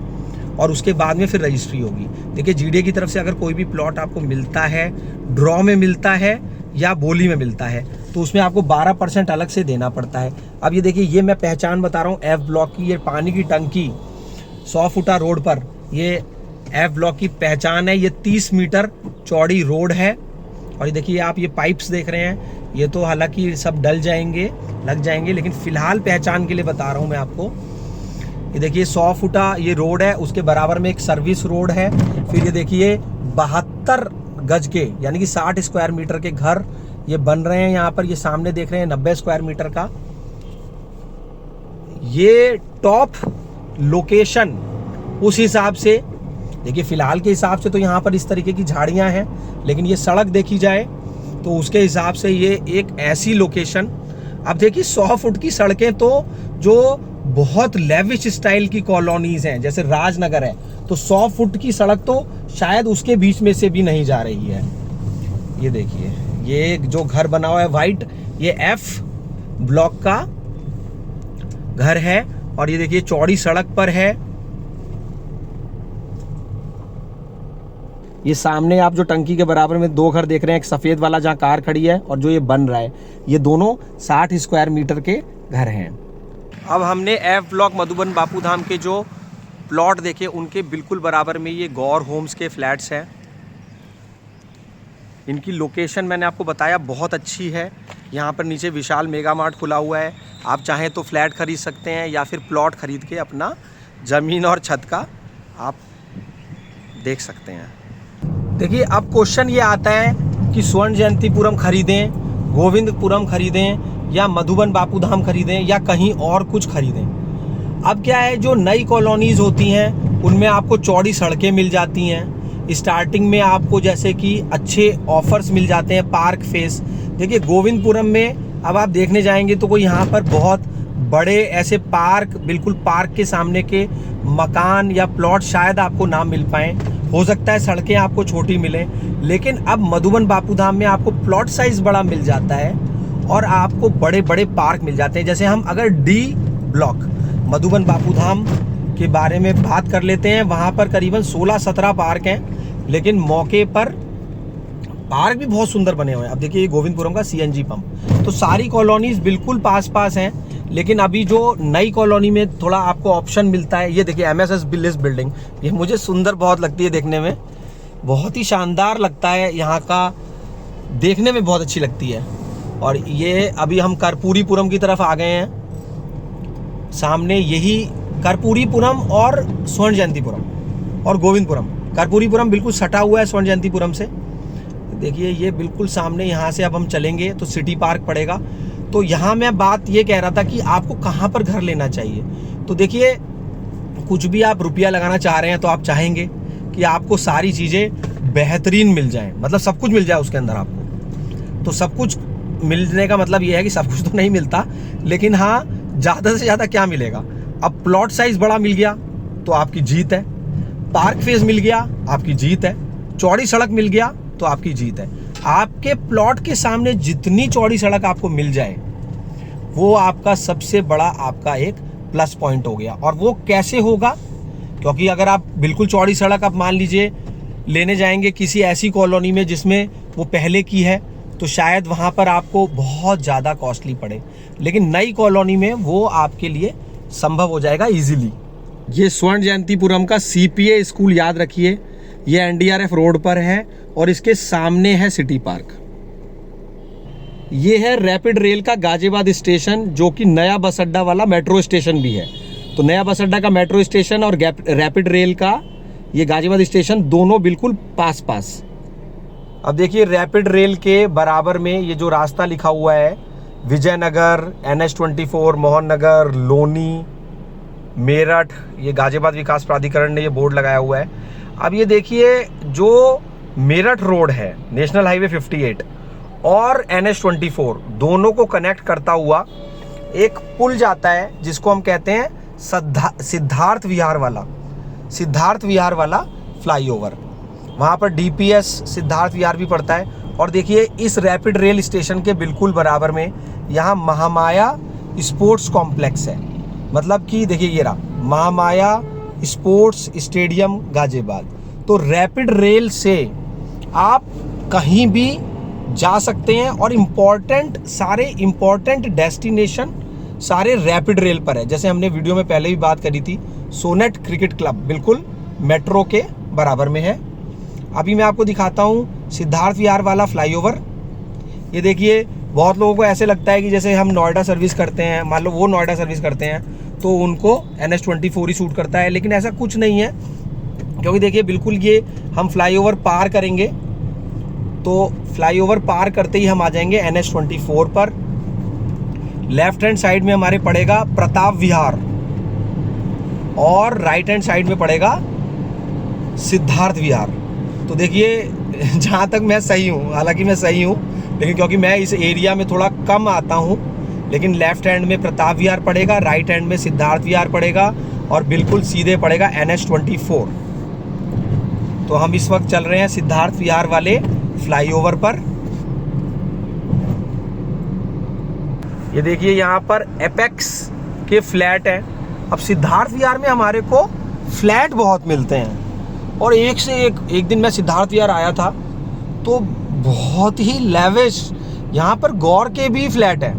[SPEAKER 1] और उसके बाद में फिर रजिस्ट्री होगी। देखिए GDA की तरफ से अगर कोई भी प्लॉट आपको मिलता है, ड्रॉ में मिलता है या बोली में मिलता है, तो उसमें आपको 12% अलग से देना पड़ता है। अब ये देखिए, ये मैं पहचान बता रहा हूँ F ब्लॉक की। ये पानी की टंकी 100 फुटा रोड पर, ये F ब्लॉक की पहचान है। ये 30 मीटर चौड़ी रोड है, और ये देखिए आप ये पाइप्स देख रहे हैं, ये तो हालांकि सब डल जाएंगे, लग जाएंगे, लेकिन फिलहाल पहचान के लिए बता रहा हूँ मैं आपको। ये देखिए 100 फुटा ये रोड है, उसके बराबर में एक सर्विस रोड है। फिर ये देखिए 72 गज के यानी कि 60 स्क्वायर मीटर के घर ये बन रहे हैं यहाँ पर। ये सामने देख रहे हैं 90 स्क्वायर मीटर का। ये टॉप लोकेशन उस हिसाब से, देखिए फिलहाल के हिसाब से तो यहाँ पर इस तरीके की झाड़ियाँ हैं, लेकिन ये सड़क देखी जाए तो उसके हिसाब से ये एक ऐसी लोकेशन। अब देखिए 100 फुट की सड़कें तो जो बहुत लेविश स्टाइल की कॉलोनीज हैं, जैसे राजनगर है, तो 100 फुट की सड़क तो शायद उसके बीच में से भी नहीं जा रही है। ये देखिए ये जो घर बना हुआ है वाइट, ये F ब्लॉक का घर है, और ये देखिए चौड़ी सड़क पर है। ये सामने आप जो टंकी के बराबर में 2 घर देख रहे हैं, एक सफेद वाला जहाँ कार खड़ी है और जो ये बन रहा है, ये दोनों 60 स्क्वायर मीटर के घर हैं। अब हमने F ब्लॉक मधुबन बापूधाम के जो प्लॉट देखे, उनके बिल्कुल बराबर में ये गौर होम्स के फ्लैट्स हैं। इनकी लोकेशन मैंने आपको बताया बहुत अच्छी है। यहाँ पर नीचे विशाल मेगा मार्ट खुला हुआ है, आप चाहें तो फ्लैट खरीद सकते हैं या फिर प्लॉट खरीद के अपना ज़मीन और छत का आप देख सकते हैं। देखिए अब क्वेश्चन ये आता है कि स्वर्ण जयंतीपुरम खरीदें, गोविंदपुरम खरीदें, या मधुबन बापूधाम खरीदें, या कहीं और कुछ खरीदें। अब क्या है, जो नई कॉलोनीज होती हैं उनमें आपको चौड़ी सड़कें मिल जाती हैं, स्टार्टिंग में आपको जैसे कि अच्छे ऑफर्स मिल जाते हैं, पार्क फेस। देखिए गोविंदपुरम में अब आप देखने जाएंगे तो कोई यहाँ पर बहुत बड़े ऐसे पार्क, बिल्कुल पार्क के सामने के मकान या प्लॉट शायद आपको ना मिल पाए, हो सकता है सड़कें आपको छोटी मिलें। लेकिन अब मधुबन बापूधाम में आपको प्लॉट साइज बड़ा मिल जाता है, और आपको बड़े बड़े पार्क मिल जाते हैं। जैसे हम अगर डी ब्लॉक मधुबन बापूधाम के बारे में बात कर लेते हैं, वहाँ पर करीबन 16-17 पार्क हैं, लेकिन मौके पर पार्क भी बहुत सुंदर बने हुए हैं। अब देखिए ये गोविंदपुरम का CNG पंप। तो सारी कॉलोनीज बिल्कुल पास पास हैं, लेकिन अभी जो नई कॉलोनी में थोड़ा आपको ऑप्शन मिलता है, ये देखिए MSS बिलिस बिल्डिंग, ये मुझे सुंदर बहुत लगती है देखने में, बहुत ही शानदार लगता है, यहाँ का देखने में बहुत अच्छी लगती है। और ये अभी हम कर्पूरीपुरम की तरफ आ गए हैं, सामने यही कर्पूरीपुरम और स्वर्ण जयंतीपुरम और गोविंदपुरम। कर्पूरीपुरम बिल्कुल सटा हुआ है स्वर्ण जयंतीपुरम से, देखिए ये बिल्कुल सामने। यहाँ से अब हम चलेंगे तो सिटी पार्क पड़ेगा। तो यहाँ मैं बात ये कह रहा था कि आपको कहाँ पर घर लेना चाहिए। तो देखिए कुछ भी आप रुपया लगाना चाह रहे हैं तो आप चाहेंगे कि आपको सारी चीज़ें बेहतरीन मिल जाएं, मतलब सब कुछ मिल जाए उसके अंदर आपको। तो सब कुछ मिलने का मतलब ये है कि सब कुछ तो नहीं मिलता, लेकिन हाँ ज़्यादा से ज़्यादा क्या मिलेगा। अब प्लॉट साइज बड़ा मिल गया तो आपकी जीत है, पार्क फेज मिल गया आपकी जीत है, चौड़ी सड़क मिल गया तो आपकी जीत है। आपके प्लॉट के सामने जितनी चौड़ी सड़क आपको मिल जाए वो आपका सबसे बड़ा आपका एक प्लस पॉइंट हो गया। और वो कैसे होगा, क्योंकि अगर आप बिल्कुल चौड़ी सड़क आप मान लीजिए लेने जाएंगे किसी ऐसी कॉलोनी में जिसमें वो पहले की है, तो शायद वहाँ पर आपको बहुत ज़्यादा कॉस्टली पड़े, लेकिन नई कॉलोनी में वो आपके लिए संभव हो जाएगा इजीली। ये स्वर्ण जयंतीपुरम का CPA स्कूल याद रखिए, ये NDRF रोड पर है और इसके सामने है सिटी पार्क। ये है रैपिड रेल का गाजियाबाद स्टेशन, जो कि नया बस अड्डा वाला मेट्रो स्टेशन भी है। तो नया बस अड्डा का मेट्रो स्टेशन और रैपिड रेल का ये गाजियाबाद स्टेशन दोनों बिल्कुल पास पास। अब देखिए रैपिड रेल के बराबर में ये जो रास्ता लिखा हुआ है, विजयनगर, NH24, मोहन नगर, लोनी, मेरठ, ये गाजियाबाद विकास प्राधिकरण ने ये बोर्ड लगाया हुआ है। अब ये देखिए जो मेरठ रोड है, नेशनल हाईवे 58 और NH24 दोनों को कनेक्ट करता हुआ एक पुल जाता है, जिसको हम कहते हैं सिद्धार्थ विहार वाला फ्लाईओवर। वहाँ पर DPS सिद्धार्थ विहार भी पड़ता है। और देखिए इस रैपिड रेल स्टेशन के बिल्कुल बराबर में यहाँ महामाया स्पोर्ट्स कॉम्प्लेक्स है, मतलब कि देखिए ये रहा महामाया स्पोर्ट्स स्टेडियम गाजियाबाद। तो रैपिड रेल से आप कहीं भी जा सकते हैं और सारे इम्पोर्टेंट डेस्टिनेशन सारे रैपिड रेल पर है। जैसे हमने वीडियो में पहले भी बात करी थी, सोनेट क्रिकेट क्लब बिल्कुल मेट्रो के बराबर में है। अभी मैं आपको दिखाता हूँ सिद्धार्थ विहार वाला फ्लाईओवर। ये देखिए बहुत लोगों को ऐसे लगता है कि जैसे हम नोएडा सर्विस करते हैं, मान लो वो नोएडा सर्विस करते हैं तो उनको NH24 ही सूट करता है, लेकिन ऐसा कुछ नहीं है। क्योंकि देखिए बिल्कुल ये हम फ्लाईओवर पार करेंगे तो फ्लाईओवर पार करते ही हम आ जाएंगे NH24 पर। लेफ्ट हैंड साइड में हमारे पड़ेगा प्रताप विहार और राइट हैंड साइड में पड़ेगा सिद्धार्थ विहार। तो देखिए जहाँ तक मैं सही हूँ, हालांकि मैं सही हूँ, लेकिन क्योंकि मैं इस एरिया में थोड़ा कम आता हूँ, लेकिन लेफ्ट हैंड में प्रताप विहार पड़ेगा, राइट हैंड में सिद्धार्थ विहार पड़ेगा और बिल्कुल सीधे पड़ेगा NH24। तो हम इस वक्त चल रहे हैं सिद्धार्थ विहार वाले फ्लाईओवर पर। ये देखिए यहाँ पर एपेक्स के फ्लैट हैं। अब सिद्धार्थ विहार में हमारे को फ्लैट बहुत मिलते हैं और एक से एक दिन मैं सिद्धार्थ विहार आया था तो बहुत ही लेविश, यहाँ पर गौर के भी फ्लैट हैं।